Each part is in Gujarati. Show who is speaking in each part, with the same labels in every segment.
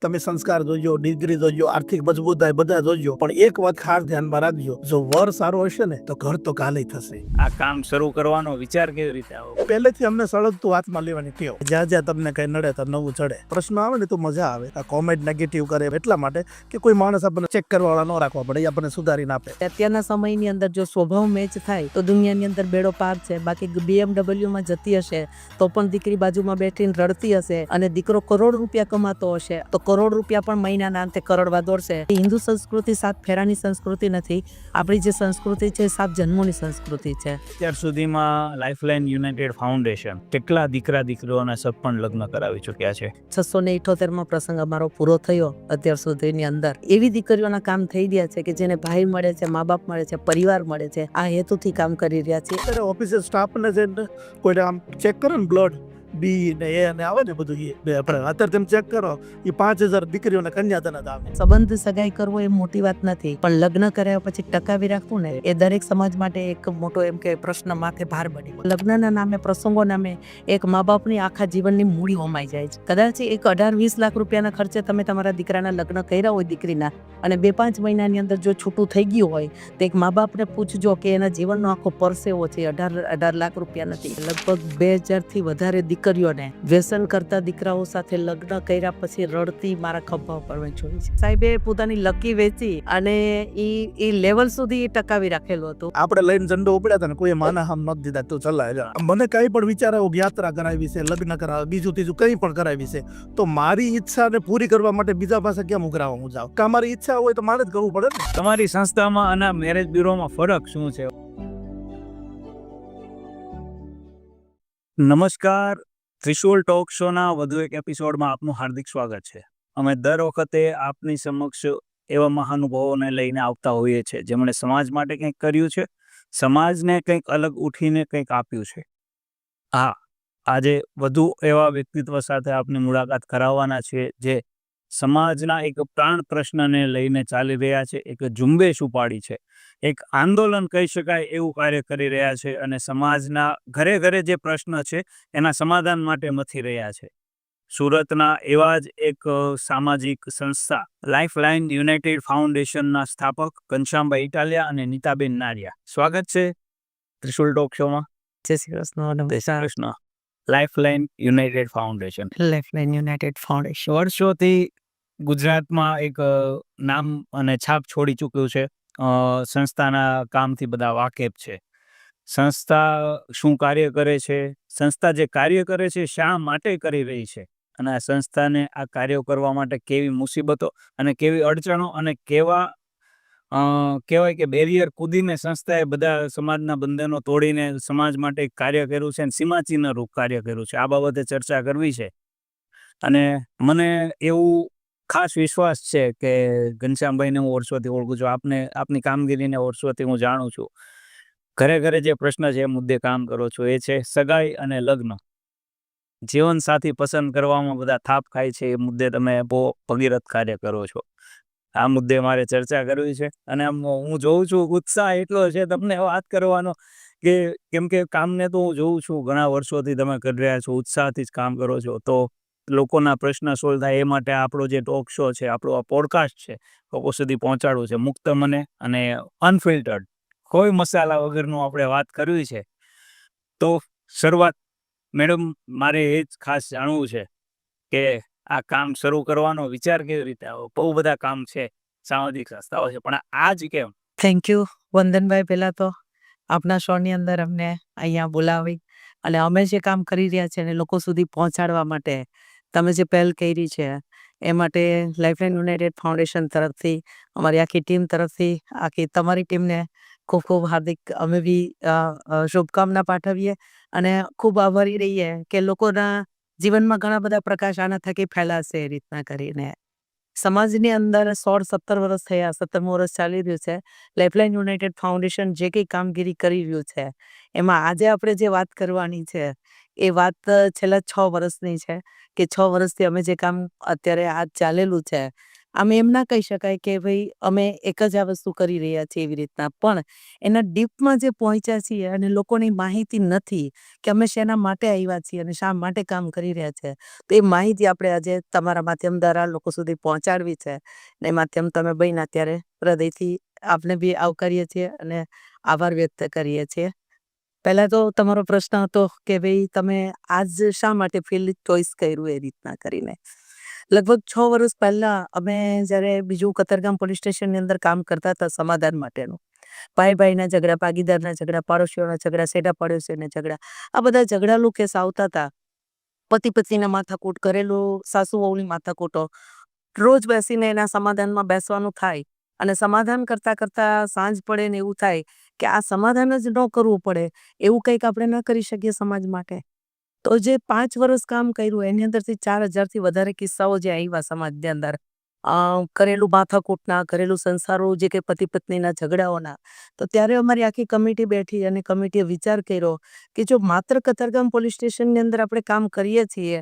Speaker 1: તમે સંસ્કાર જોજો, ડિગ્રી જોજો, આર્થિક મજબૂતાઈ બધા જોજો, પણ એક વાત ખાસ ધ્યાનમાં રાખજો, જો વર સારો હશે ને તો ઘર તો કાલે થશે.
Speaker 2: આ કામ શરૂ કરવાનો વિચાર કેવી રીતે આવ્યો?
Speaker 1: પહેલેથી અમને સળગતું હાથમાં લેવાની ટેવ. જ્યાં જ્યાં તમને કઈ નડે તો નવું ચડે. પ્રશ્ન આવે ને તો મજા આવે. આ કોમેન્ટ નેગેટિવ કરે એટલા માટે કે કોઈ માણસ આપણને ચેક કરવા વાળા ન રાખવા પડે, એ આપણને સુધારીને આપે.
Speaker 3: અત્યારના સમયની અંદર જો સ્વભાવ મેચ થાય તો દુનિયાની અંદર બેડો પાર છે. બાકી BMW માં જતી હશે તો પણ દીકરી બાજુમાં બેઠીને રડતી હશે, અને દીકરો કરોડ રૂપિયા કમાતો હશે તો કરોડ રૂપિયા પણ મહિનાના અંતે કરોડવા દોડશે. હિન્દુ સંસ્કૃતિ સાત ફેરાની સંસ્કૃતિ નથી. આપણી જે સંસ્કૃતિ છે સાત જન્મોની સંસ્કૃતિ છે.
Speaker 2: અત્યાર સુધીમાં લાઈફલાઈન યુનાઇટેડ ફાઉન્ડેશન કેટલા દીકરા દીકરીઓના સગપણ લગ્ન કરાવી ચૂક્યા છે?
Speaker 3: 678માં પ્રસંગ અમારો પૂરો થયો. અત્યાર સુધીની અંદર એવી દીકરીઓના કામ થઈ રહ્યા છે કે જેને ભાઈ મળે છે, મા બાપ મળે છે, પરિવાર મળે છે. આ હેતુથી કામ કરી રહ્યા છે.
Speaker 1: અત્યારે ઓફિસે સ્ટાફને છે ને કોઈને આમ ચેક કરો ને બ્લડ બી ને એ ને આવે ને બધું, એ આપણે અત્યારે તમે ચેક કરો એ 5000 દીકરીઓને કન્યાદાન જ આવે.
Speaker 3: સંબંધ સગાઈ કરવો એ મોટી વાત નથી, પણ લગ્ન કર્યા પછી ટકાવી રાખવું ને એ દરેક સમાજ માટે એક મોટો એમ કે પ્રશ્ન માથે ભાર બની ગયો. લગ્નના નામે, પ્રસંગો નામે એક મા બાપની આખા જીવનની મૂડી હોમાઈ જાય છે. કદાચ એક 18-20 લાખ રૂપિયાના ખર્ચે તમે તમારા દીકરાના લગ્ન કર્યા હોય દીકરીના, અને 2-5 મહિનાની અંદર જો છૂટું થઈ ગયું હોય તો એક મા બાપને પૂછજો કે એના જીવનનો આખો પરસેવો છે 18 લાખ રૂપિયા નથી. લગભગ 2000 થી વધારે દીકરીઓને વ્યસન કરતા દીકરાઓ સાથે લગ્ન કર્યા પછી રડતી મારા ખભા પર મેં જોઈ છે. સાહેબે પોતાની લકી વેચી અને ઈ લેવલ સુધી ટકાવી રાખેલું હતું.
Speaker 1: આપણે લઈને ઝંડો ઉપડ્યા હતા ને કોઈ માના હામ નથી દીધા, તું ચલાય. મને કઈ પણ વિચાર આવ્યો, યાત્રા કરાવી છે, લગ્ન કરાવે, બીજું ત્રીજું કઈ પણ કરાવી છે, તો મારી ઈચ્છાને પૂરી કરવા માટે બીજા પાસે કેમ ઉઘરાવા હું જાઉં? કે મારી ઈચ્છા હોય તો મારે જ કરવું પડે ને.
Speaker 2: તમારી સંસ્થામાં અને મેરેજ બ્યુરોમાં ફરક શું છે? નમસ્કાર, ત્રિશુલ ટોક શોના વધુ એક એપિસોડમાં આપનું હાર્દિક સ્વાગત છે. અમે દર વખતે આપની સમક્ષ એવા મહાનુભાવોને લઈને આવતા હોઈએ છીએ જેમણે સમાજ માટે કંઈક કર્યું છે, સમાજને કંઈક અલગ ઉઠીને કંઈક આપ્યું છે. હા, આજે વધુ એવા વ્યક્તિત્વ સાથે આપની મુલાકાત કરાવવાના છે જે સમાજના એક પ્રાણ પ્રશ્નને લઈને ચાલી રહ્યા છે, એક ઝુંબેશ ઉપાડી છે, એક આંદોલન કહી શકાય એવું કાર્ય કરી રહ્યા છે, અને સમાજના ઘરે ઘરે જે પ્રશ્ન છે એના સમાધાન માટે મથી રહ્યા છે. સુરતના એવા જ એક સામાજિક સંસ્થા લાઈફલાઈન યુનાઇટેડ ફાઉન્ડેશનના સ્થાપક ઘનશ્યામભાઈ ઇટાલિયા અને નીતાબેન નારિયા, સ્વાગત છે ત્રિશુલ ટોક શોમાં.
Speaker 3: જય શ્રી કૃષ્ણ.
Speaker 2: જય Shri Krishna. Lifeline United foundation
Speaker 3: lifeline United foundation
Speaker 2: વર્ષોથી ગુજરાતમાં એક નામ અને છાપ છોડી ચૂક્યું છે. સંસ્થાના કામથી બધા વાકેફ છે. સંસ્થા શું કાર્ય કરે છે, સંસ્થા જે કાર્ય કરે છે શા માટે કરી રહી છે, અને આ સંસ્થાને આ કાર્યો કરવા માટે કેવી મુસીબતો અને કેવી અડચણો અને કેવા કહેવાય કે બેરિયર કૂદીને સંસ્થાએ બધા સમાજના બંધનો તોડીને સમાજ માટે કાર્ય કર્યું છે અને સીમાચિહ્ન રૂપ કાર્ય કર્યું છે. આ બાબતે ચર્ચા કરવી છે. અને મને એવું ખાસ વિશ્વાસ છે કે ઘનશ્યામભાઈને હું વર્ષોથી ઓળખું છું, આપની કામગીરીને વર્ષોથી હું જાણું છું. ઘરે ઘરે જે પ્રશ્ન છે એ મુદ્દે કામ કરો છો, એ છે સગાઈ અને લગ્ન. જીવનસાથી પસંદ કરવામાં બધા થાપ ખાય છે, એ મુદ્દે તમે બહુ ભગીરથ કાર્ય કરો છો. આ મુદ્દે મારે ચર્ચા કરવી છે. અને હું જોઉં છું ઉત્સાહ એટલો છે તમને વાત કરવાનો કે કેમ કે કામને તો હું જોઉં છું ઘણા વર્ષોથી તમે કરી રહ્યા છો, ઉત્સાહથી જ કામ કરો છો. તો લોકોના પ્રશ્ન સોલ્વ થાય એ માટે આપણો જે ટોક શો છે, આપણો આ પોડકાસ્ટ છે, લોકો સુધી પહોંચાડવું છે મુક્ત મને અને અનફિલ્ટર્ડ, કોઈ મસાલા વગરનું આપણે વાત કરવી છે. તો શરૂઆત મેડમ મારે એ જ ખાસ જાણવું છે કે આ કામ શરૂ કરવાનો વિચાર કેવી રીતે આવ્યો? બહુ બધા કામ છે, સામાજિક સંસ્થાઓ છે, પણ આ જ કેમ?
Speaker 3: થેન્ક યુ વંદનભાઈ. પહેલા તો આપના શોની અંદર અમને અહીંયા બોલાવી અને અમે જે કામ કરી રહ્યા છે એને લોકો સુધી પહોંચાડવા માટે તમે જે પહેલ કરી છે એ માટે લાઈફલાઈન યુનાઇટેડ ફાઉન્ડેશન તરફથી, અમારી આખી ટીમ તરફથી, આખી તમારી ટીમને ખૂબ ખૂબ હાર્દિક અમે બી શુભકામના પાઠવીએ અને ખૂબ આભારી રહીએ કે લોકોના જીવનમાં ઘણા બધા પ્રકાશ આના થકી ફેલાશે એ રીતના કરીને. સમાજની અંદર 16-17 વર્ષ થયા, 17મું વર્ષ ચાલી રહ્યું છે. લાઈફલાઈન યુનાઇટેડ ફાઉન્ડેશન જે કંઈ કામગીરી કરી રહ્યું છે એમાં આજે આપણે જે વાત કરવાની છે એ વાત છેલ્લા 6 વર્ષની છે કે 6 વર્ષથી અમે જે કામ અત્યારે આ ચાલેલું છે આમ એમ ના કહી શકાય કે ભાઈ અમે એક જ આ વસ્તુ કરી રહ્યા છીએ એવી રીતના, પણ એના ડીપમાં જે પહોંચ્યા છીએ અને લોકોની માહિતી નથી કે અમે શેના માટે આવ્યા છીએ અને શા માટે કામ કરી રહ્યા છે, તો એ માહિતી આપણે આજે તમારા માધ્યમ દ્વારા લોકો સુધી પહોંચાડવી છે. ને એ માધ્યમ તમે બન્યા ત્યારે હૃદયથી આપને બી આવકારીએ છીએ અને આભાર વ્યક્ત કરીએ છીએ. પહેલા તો તમારો પ્રશ્ન હતો કે ભાઈ તમે આજ શા માટે ફિલ્ડ ચોઈસ કર્યું એ રીતના કરીને. લગભગ 6 વર્ષ પહેલા અમે જ્યારે બીજું કતારગામ પોલીસ સ્ટેશનની અંદર કામ કરતા હતા સમાધાન માટેનું, ભાઈના ઝઘડા, ભાગીદારના ઝઘડા, પાડોશીઓના ઝઘડા, સેટા પાડોશીઓના ઝઘડા, આ બધા ઝઘડાલું કેસ આવતા હતા. પતિ પત્નીના માથાકૂટ, ઘરેલું સાસુ વહુની માથાકૂટો, રોજ બેસીને એના સમાધાનમાં બેસવાનું થાય અને સમાધાન કરતા કરતા સાંજ પડે ને એવું થાય કે આ સમાધાન જ ન કરવું પડે એવું કંઈક આપણે ન કરી શકીએ સમાજ માટે. તો જે 5 વર્ષ કામ કર્યું એની અંદરથી 4,000થી વધારે કિસ્સાઓ જે આવ્યા સમાજની અંદર, ઘરેલું માથાકૂટના, ઘરેલું સંસારો જે કે પતિ પત્નીના ઝઘડાઓના, તો ત્યારે અમારી આખી કમિટી બેઠી અને કમિટીએ વિચાર કર્યો કે જો માત્ર કતારગામ પોલીસ સ્ટેશનની અંદર આપણે કામ કરીએ છીએ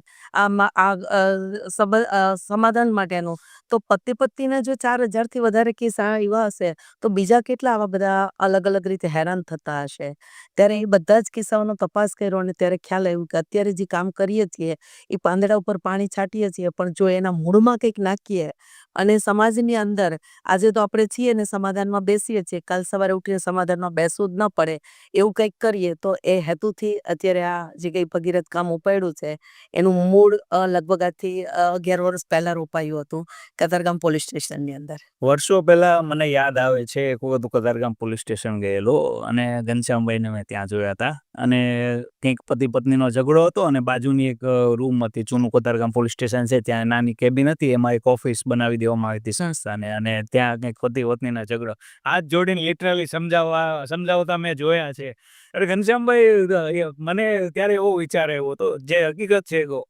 Speaker 3: સમાધાન માટેનું, તો પતિ પત્નીના જો 4,000થી વધારે કેસ આવ્યા હશે તો બીજા કેટલા આવા બધા અલગ અલગ રીતે હેરાન થતા હશે. ત્યારે એ બધા જ કિસ્સાઓનો તપાસ કર્યો અને ત્યારે ખ્યાલ આવ્યું કે અત્યારે જે કામ કરીએ છીએ એ પાંદડા ઉપર પાણી છાંટીએ છીએ, પણ જો એના મૂળમાં કંઈક નાખીએ અને સમાજની અંદર આજે તો આપણે છીએ ને સમાધાનમાં બેસીએ છીએ, કાલ સવારે ઉઠીને સમાધાનમાં બેસવું જ ન પડે એવું કંઈક કરીએ, તો એ હેતુથી અત્યારે આ જે કંઈ ભગીરથ કામ ઉપાડ્યું છે એનું મૂળ લગભગ આજથી 11 વર્ષ પહેલા રોપાયું હતું કતારગામ પોલીસ સ્ટેશનની અંદર.
Speaker 2: વર્ષો પહેલા મને યાદ આવે છે, એક વખત કતારગામ પોલીસ સ્ટેશન ગયેલો અને ઘનશ્યામભાઈને મેં ત્યાં જોયા હતા અને કંઈક પતિ પત્નીનો ઝઘડો હતો અને બાજુની એક રૂમ હતી, જૂનું કતારગામ પોલીસ સ્ટેશન છે ત્યાં નાની કેબિન હતી, એમાં એક ઓફિસ બનાવી દેવામાં આવી હતી સંસ્થાને અને ત્યાં કંઈક પતિ પત્નીના ઝઘડો હાથ જોડીને લિટરલી સમજાવતા મેં જોયા છે. અરે ઘનશ્યામભાઈ, મને ત્યારે એવો વિચાર આવ્યો હતો, જે હકીકત છે કે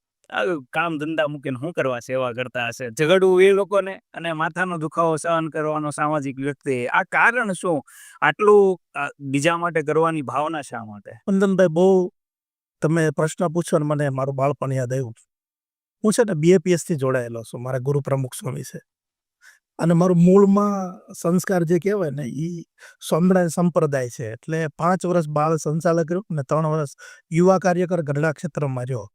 Speaker 2: કામ ધંધા મૂકીને શું કરવા સેવા કરતા હશે, ઝઘડવું એ લોકોને અને માથાનો દુખાવો સહન કરવાનો સામાજિક વ્યક્તિ, આ કારણ શું? આટલું બીજા માટે કરવાની ભાવના શા માટે?
Speaker 1: વંદનભાઈ, બહુ તમે પ્રશ્ન પૂછો ને મને મારું બાળપણ યાદ આવ્યું. હું છે ને BAPS થી જોડાયેલો છું, મારા ગુરુ પ્રમુખ સ્વામી છે અને મારું મૂળમાં સંસ્કાર જે કહેવાય ને એ સ્વામિનારાયણ સંપ્રદાય છે. એટલે 5 વર્ષ બાળ સંચાલક રહ્યો અને 3 વર્ષ યુવા કાર્યકર ગઢડા ક્ષેત્રમાં રહ્યો.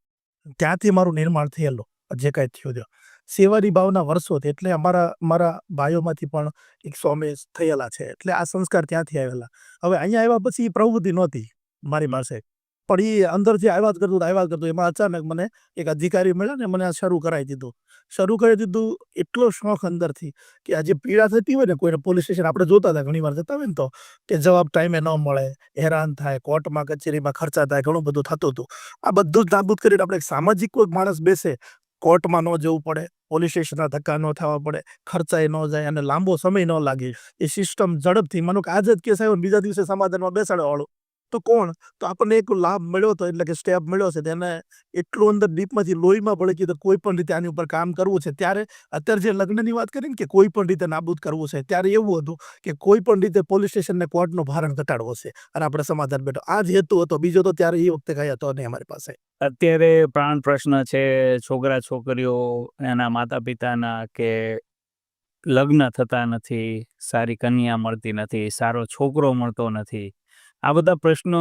Speaker 1: ત્યાંથી મારું નિર્માણ થયેલું જે કાંઈ થયું છે. સેવાની ભાવના વર્ષોથી, એટલે મારા ભાઈઓમાંથી પણ એક સ્વામી થયેલા છે, એટલે આ સંસ્કાર ત્યાંથી આવેલા. હવે અહીંયા આવ્યા પછી એ પ્રવૃત્તિ નહોતી મારી પાસે, પણ એ અંદરથી આવ્યા જ કરતું. એમાં અચાનક મને એક અધિકારી મળ્યા ને મને આ શરૂ કરી દીધું. એટલો શોખ અંદરથી કે આ જે પીડા થતી હોય ને કોઈને, પોલીસ સ્ટેશન આપણે જોતા હતા ઘણી વાર જતા હોય ને તો કે જવાબ ટાઈમે ન મળે, હેરાન થાય, કોર્ટમાં કચેરીમાં ખર્ચા થાય, ઘણું બધું થતું હતું. આ બધું જ નાબૂદ કરીને આપણે એક સામાજિક કોઈ માણસ બેસે, કોર્ટમાં ન જવું પડે, પોલીસ સ્ટેશનના ધક્કા ન થવા પડે, ખર્ચાએ ન જાય અને લાંબો સમય ન લાગે, એ સિસ્ટમ ઝડપથી, માનો કે આજ જ કેસ આવ્યો બીજા દિવસે સમાધાનમાં બેસાડવા વાળું તો કોણ? તો આપણને એક લાભ મળ્યો હતો, એટલે કે સ્ટેપ મળ્યો છે, તેને એટલું અંદર ડીપમાંથી લોહીમાં ભળકી તો કોઈ પણ રીતે આની ઉપર કામ કરવું છે. ત્યારે અત્યારે જે લગ્નની વાત કરી ને કે કોઈ પણ રીતે નાબૂદ કરવું છે, ત્યારે એવું હતું કે કોઈ પણ રીતે પોલીસ સ્ટેશનને કોર્ટનો ભારણ ઘટાડવો છે અને આપણે સમાધાન બેઠો, આ જ હેતુ હતો. બીજો તો ત્યારે એ વખતે કઈ હતો નહીં અમારી પાસે.
Speaker 2: અત્યારે પ્રાણ પ્રશ્ન છે છોકરા છોકરીઓ એના માતા પિતાના, કે લગ્ન થતા નથી, સારી કન્યા મળતી નથી, સારો છોકરો મળતો નથી, આ બધા પ્રશ્નો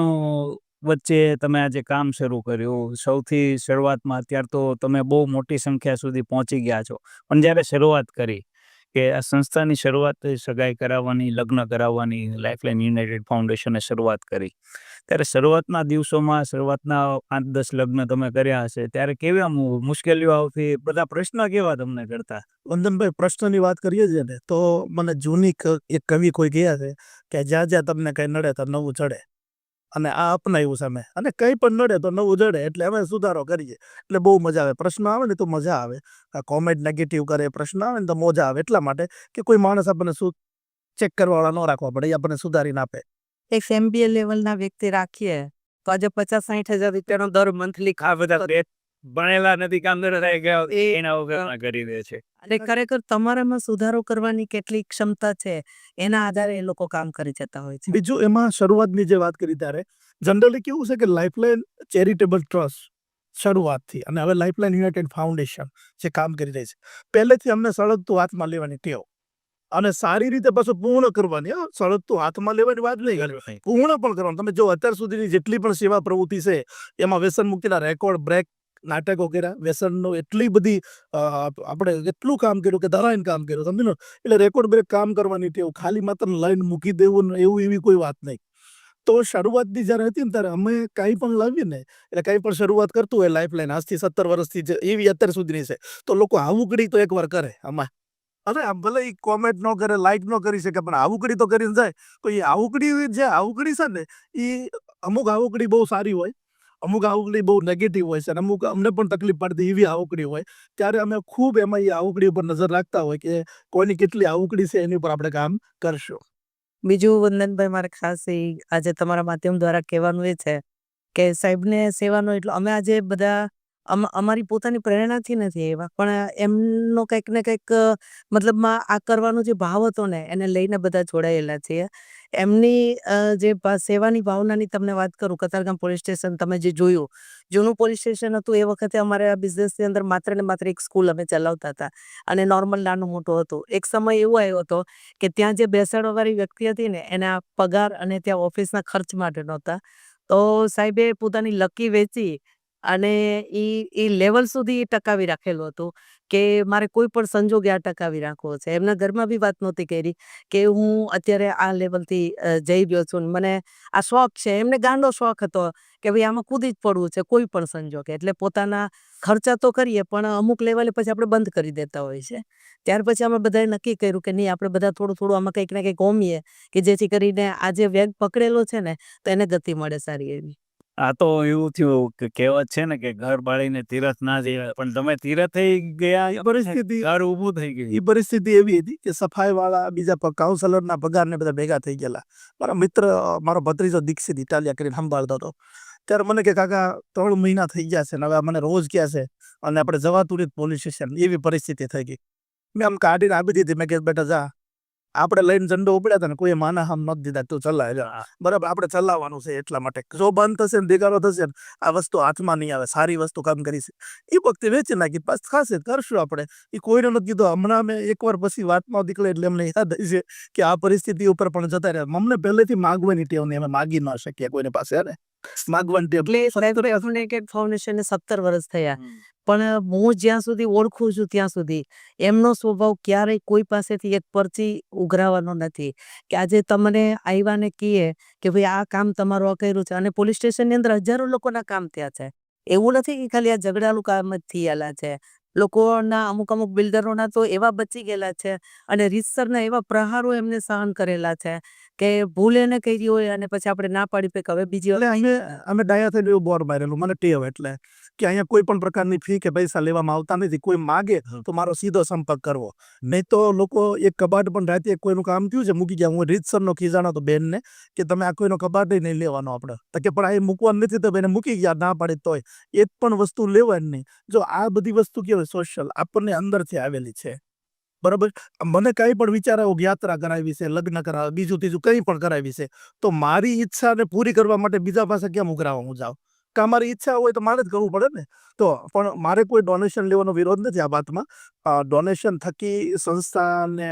Speaker 2: વચ્ચે તમે આજે કામ શરૂ કર્યું. સૌથી શરૂઆતમાં અત્યાર તો તમે બહુ મોટી સંખ્યા સુધી પહોંચી ગયા છો, પણ જ્યારે શરૂઆત કરી કે આ સંસ્થાની શરૂઆત સગાઈ કરાવવાની, લગ્ન કરાવવાની લાઇફલાઇન યુનાઇટેડ ફાઉન્ડેશને શરૂઆત કરી, ત્યારે શરૂઆતના દિવસોમાં, શરૂઆતના 5-10 લગ્ન તમે કર્યા હશે, ત્યારે કેવા મુશ્કેલીઓ આવતી, બધા પ્રશ્ન કેવા તમને કરતા?
Speaker 1: વંદનભાઈ, પ્રશ્નની વાત કરીએ છીએ ને તો મને જૂની એક કવિ કોઈ ગયા છે કે જ્યાં જ્યાં તમને કંઈ નડે તો નવું ચડે, અને આ અપનાવ્યું છે અમે, અને કંઈ પણ નડે તો નવું જડે, એટલે અમે સુધારો કરીએ, એટલે બહુ મજા આવે. પ્રશ્ન આવે ને તો મજા આવે, કોમેન્ટ નેગેટિવ કરે, પ્રશ્ન આવે ને તો મજા આવે, એટલા માટે કે કોઈ માણસ આપણને શું ચેક કરવાવાળા ન રાખવા પડે, એ આપણને સુધારીને આપે.
Speaker 3: એક MBA લેવલના વ્યક્તિ રાખીએ તો આજે 50-60 હજાર રૂપિયાનો દર મંથલી
Speaker 2: ભણેલા નથી, કામ થાય ગયા એના વગર કરી દે છે.
Speaker 3: અને ખરેખર તમારામાં સુધારો કરવાની કેટલી ક્ષમતા છે એના આધારે એ લોકો કામ કરી જતા હોય છે.
Speaker 1: બીજું, એમાં શરૂઆતની જે વાત કરી ત્યારે જનરલી કેવું છે કે લાઇફલાઇન ચેરિટેબલ ટ્રસ્ટ શરૂઆતથી. અને હવે લાઇફલાઇન યુનાઇટેડ ફાઉન્ડેશન જે કામ કરી રહી છે, પહેલેથી અમને સળગતું હાથમાં લેવાની ટેવ અને સારી રીતે પાછું પૂર્ણ કરવાની. સળગતું હાથમાં લેવાની વાત નહીં કરવી, પૂર્ણ પણ કરવાનું. તમે જો અત્યાર સુધીની જેટલી પણ સેવા પ્રવૃત્તિ છે એમાં વ્યસન મુક્તિના રેકોર્ડ બ્રેક નાટકો કર્યા, વ્યસનનો એટલી બધી આપણે એટલું કામ કર્યું કે ધરાઈને કામ કર્યું, સમજી લો. એટલે રેકોર્ડ બ્રેક કામ કરવાની ટેવ, ખાલી માત્ર લાઈન મૂકી દેવું ને એવું એવી કોઈ વાત નહીં. તો શરૂઆતની જ્યારે હતી ને ત્યારે અમે કાંઈ પણ લાવીએ ને, એટલે કાંઈ પણ શરૂઆત કરતું હોય લાઈફલાઈન આજથી 17 વર્ષથી જે એવી અત્યાર સુધીની છે, તો લોકો આવકડી તો એકવાર કરે આમાં. અરે આમ ભલે એ કોમેન્ટ ન કરે, લાઈક ન કરી શકે, પણ આવકડી તો કરીને જાય. તો એ આવકડી જે આવકડી છે ને, એ અમુક આવકડી બહુ સારી હોય, અમુક આવકડી બહુ નેગેટિવ હોય છે, અને અમુક અમને પણ તકલીફ પડતી એવી આવકડી હોય. ત્યારે અમે ખૂબ એમાં એ આવકડી ઉપર નજર રાખતા હોય કે કોઈની કેટલી આવકડી છે એની ઉપર આપણે કામ કરશું.
Speaker 3: બીજું વંદનભાઈ મારે ખાસ આજે તમારા માધ્યમ દ્વારા કહેવાનું એ છે કે સાહેબને સેવાનો એટલો અમે આજે બધા અમારી પોતાની પ્રેરણાથી નથી એવા, પણ એમનો કંઈક ને કંઈક મતલબમાં આ કરવાનો જે ભાવ હતો ને એને લઈને બધા જોડાયેલા છીએ. એમની જે સેવાની ભાવનાની તમને વાત કરું, કતારગામ પોલીસ સ્ટેશન તમે જે જોયું, જૂનું પોલીસ સ્ટેશન હતું એ વખતે અમારે આ બિઝનેસની અંદર માત્ર ને માત્ર એક સ્કૂલ અમે ચલાવતા હતા અને નોર્મલ નાનું મોટું હતું. એક સમય એવો આવ્યો હતો કે ત્યાં જે બેસાડવાવાળી વ્યક્તિ હતી ને એના પગાર અને ત્યાં ઓફિસના ખર્ચ માટે નહોતા, તો સાહેબે પોતાની લકી વેચી અને એ લેવલ સુધી ટકાવી રાખેલું હતું કે મારે કોઈ પણ સંજોગે આ ટકાવી રાખવો છે. એમના ઘરમાં બી વાત નહોતી કરી કે હું અત્યારે આ લેવલથી જઈ રહ્યો છું, મને આ શોખ છે. એમને ગાંડો શોખ હતો કે ભાઈ આમાં કૂદી જ પડવું છે કોઈ પણ સંજોગે. એટલે પોતાના ખર્ચા તો કરીએ પણ અમુક લેવલે પછી આપણે બંધ કરી દેતા હોય છે. ત્યાર પછી અમે બધાએ નક્કી કર્યું કે નહીં, આપણે બધા થોડું થોડું આમાં કંઈક ને કંઈક હોમીએ કે જેથી કરીને આ જે વેગ પકડેલો છે ને તો એને ગતિ મળે સારી એવી.
Speaker 2: આ તો એવું થયું કે કહેવત છે ને કે ઘર બાળીને તીરથ ના જઈએ, પણ તમે તીરથ થઈ ગયા,
Speaker 1: પરિસ્થિતિ
Speaker 2: ઘર ઊભું થઈ ગયું.
Speaker 1: એ પરિસ્થિતિ એવી હતી કે સફાઈ વાળા બીજા કાઉન્સલરના પગારને બધા ભેગા થઈ ગયેલા. મારા મિત્ર, મારો ભત્રીજો દીક્ષિત ઇટાલિયા કરીને સંભાળતો હતો. ત્યારે મને કે કાકા 3 મહિના થઈ ગયા છે ને હવે મને રોજ કહે છે અને આપણે જવાતું નથી પોલીસ સ્ટેશન. એવી પરિસ્થિતિ થઈ ગઈ. મેં આમ કાઢીને આપી દીધી. મેં કીધું બેટા જા, આપણે લઈને ઝંડો ઉપડ્યા હતા ને કોઈ માના હામ નથી દીધા, તું ચલાય જા. બરાબર, આપણે ચલાવવાનું છે એટલા માટે. જો બંધ થશે ને દેખાડો થશે ને આ વસ્તુ હાથમાં નહીં આવે, સારી વસ્તુ કામ કરી છે એ વખતે વેચી નાખી. પાસ ખાસે કરશું આપણે. એ કોઈને નથી કીધું. હમણાં અમે એકવાર પછી વાતમાં નીકળે એટલે અમને યાદ આવી છે કે આ પરિસ્થિતિ ઉપર પણ જતા રહ્યા. અમને પહેલેથી માગવાની ટેવ નહીં, અમે માગી ન શકીએ કોઈને પાસે. ને માગવાની ટેવ.
Speaker 3: એટલે સાહેબ યુનાઇટેડ ફાઉન્ડેશનને 17 વર્ષ થયા, પણ હું જ્યાં સુધી ઓળખું છું ત્યાં સુધી એમનો સ્વભાવ ક્યારેય કોઈ પાસેથી એક પરચી ઉઘરાવાનો નથી. કે આજે તમને આવ્યા ને કહીએ કે ભાઈ આ કામ તમારું આ કર્યું છે, અને પોલીસ સ્ટેશનની અંદર હજારો લોકોના કામ થયા છે. એવું નથી કે ખાલી આ ઝઘડાલું કામ જ થયેલા છે. લોકોના અમુક બિલ્ડરોના તો એવા બચી ગયેલા છે અને રીતસરના એવા પ્રહારો એમને સહન કરેલા છે કે ભૂલ એને કરી હોય અને પછી આપણે ના પાડી પે હવે બીજી
Speaker 1: એટલે અહીંયા અમે ડાયા થઈને એવું બોર મારેલું. મને ટેવ એટલે કે અહીંયા કોઈ પણ પ્રકારની ફી કે પૈસા લેવામાં આવતા નથી. કોઈ માગે તો મારો સીધો સંપર્ક કરવો. નહીં તો લોકો એક કબાટ પણ રાતે કોઈનું કામ થયું છે મૂકી ગયા. હું રીતસરનો ખીજાણો તો બેનને કે તમે આ કોઈનો કબાટ નહીં લેવાનો આપણે, તો કે પણ આ મૂકવાનું નથી, તો બેને મૂકી ગયા ના પાડે તોય એક પણ વસ્તુ લેવાની નહીં. જો આ બધી વસ્તુ કેવી સોશિયલ આપણને અંદરથી આવેલી છે. બરાબર, મને કંઈ પણ વિચાર આવ્યો યાત્રા કરાવી છે, લગ્ન કરાવે, બીજું ત્રીજું કંઈ પણ કરાવી છે, તો મારી ઈચ્છાને પૂરી કરવા માટે બીજા પાસે કેમ ઉઘરાવા હું જાઉં? કે મારી ઈચ્છા હોય તો મારે જ કરવું પડે ને. તો પણ મારે કોઈ ડોનેશન લેવાનો વિરોધ નથી આ વાતમાં. ડોનેશન થકી સંસ્થાને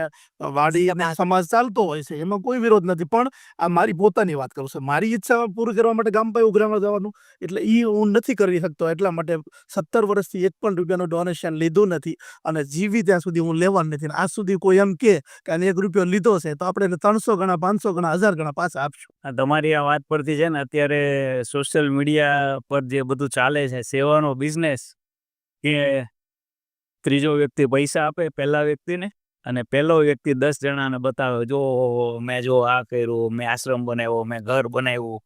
Speaker 1: વાડી અને સમાજ ચાલતો હોય છે, એમાં કોઈ વિરોધ નથી. પણ આ મારી પોતાની વાત કરું છું. મારી ઈચ્છા પૂરી કરવા માટે ગામ પાસે ઉઘરાવા જવાનું એટલે એ હું નથી કરી શકતો. એટલા માટે 17 વર્ષથી એક પણ રૂપિયાનું ડોનેશન લીધું નથી અને જીવી ત્યાં સુધી હું લેવાનું નથી. આજ સુધી કોઈ એમ કે આને 1 રૂપિયો લીધો છે તો આપણે એને 300 ગણા, 500 ગણા, 1000 ગણા પાછા આપશું.
Speaker 2: તમારી આ વાત પરથી છે ને અત્યારે સોશિયલ મીડિયા પર જે બધું ચાલે છે, સેવાનો બિઝનેસ, કે ત્રીજો વ્યક્તિ પૈસા આપે પહેલા વ્યક્તિને અને પહેલો વ્યક્તિ 10 જણાને બતાવે, જો મેં જો આ કર્યું, મેં આશ્રમ બનાવ્યો, મેં ઘર બનાવ્યું.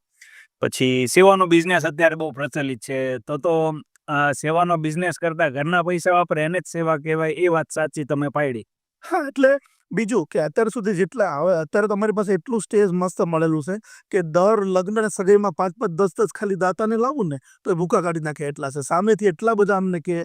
Speaker 2: પછી સેવાનો બિઝનેસ અત્યારે બહુ પ્રચલિત છે. તો સેવાનો બિઝનેસ કરતા ઘરના પૈસા વાપરે એને જ સેવા કહેવાય, એ વાત સાચી તમે પાડી.
Speaker 1: હા, એટલે બીજું કે અત્યાર સુધી જેટલા હવે અત્યારે તમારી પાસે એટલું સ્ટેજ મસ્ત મળેલું છે કે દર લગ્ન અને સગાઈમાં 5-5 10-10 ખાલી દાતાને લાવું ને તો એ ભૂકા કાઢી નાખે એટલા છે. સામેથી એટલા બધા અમને કે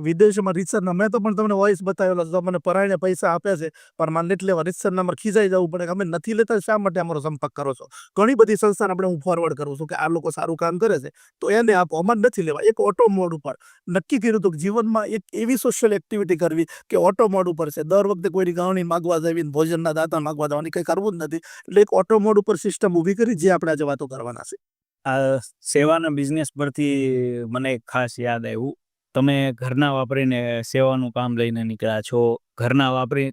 Speaker 1: વિદેશમાં રીતસરના મેં તો પણ તમને વોઇસ બતાવેલો છે, મને પરાયણે પૈસા આપ્યા છે પણ મારે નથી લેવા, રીતસરના અમારે ખીજાઈ જવું પડે કે અમે નથી લેતા શા માટે અમારો સંપર્ક કરો છો. ઘણી બધી સંસ્થાને આપણે હું ફોરવર્ડ કરું છું કે આ લોકો સારું કામ કરે છે તો એને આપો, અમારે નથી લેવા. એક ઓટો મોડ ઉપર નક્કી કર્યું હતું કે જીવનમાં એક એવી સોશિયલ એક્ટિવિટી કરવી કે ઓટો મોડ ઉપર છે, દર વખતે કોઈની ગાવણી માગવા જવીને ભોજનના દાતા માગવા જવાની કંઈ કરવું જ નથી. એટલે એક ઓટો મોડ ઉપર સિસ્ટમ ઊભી કરી જે આપણે આજે વાતો કરવાના છે.
Speaker 2: આ સેવાના બિઝનેસ પરથી મને એક ખાસ યાદ આવ્યું. તમે ઘરના વાપરીને સેવાનું કામ લઈને નીકળ્યા છો. ઘરના વાપરી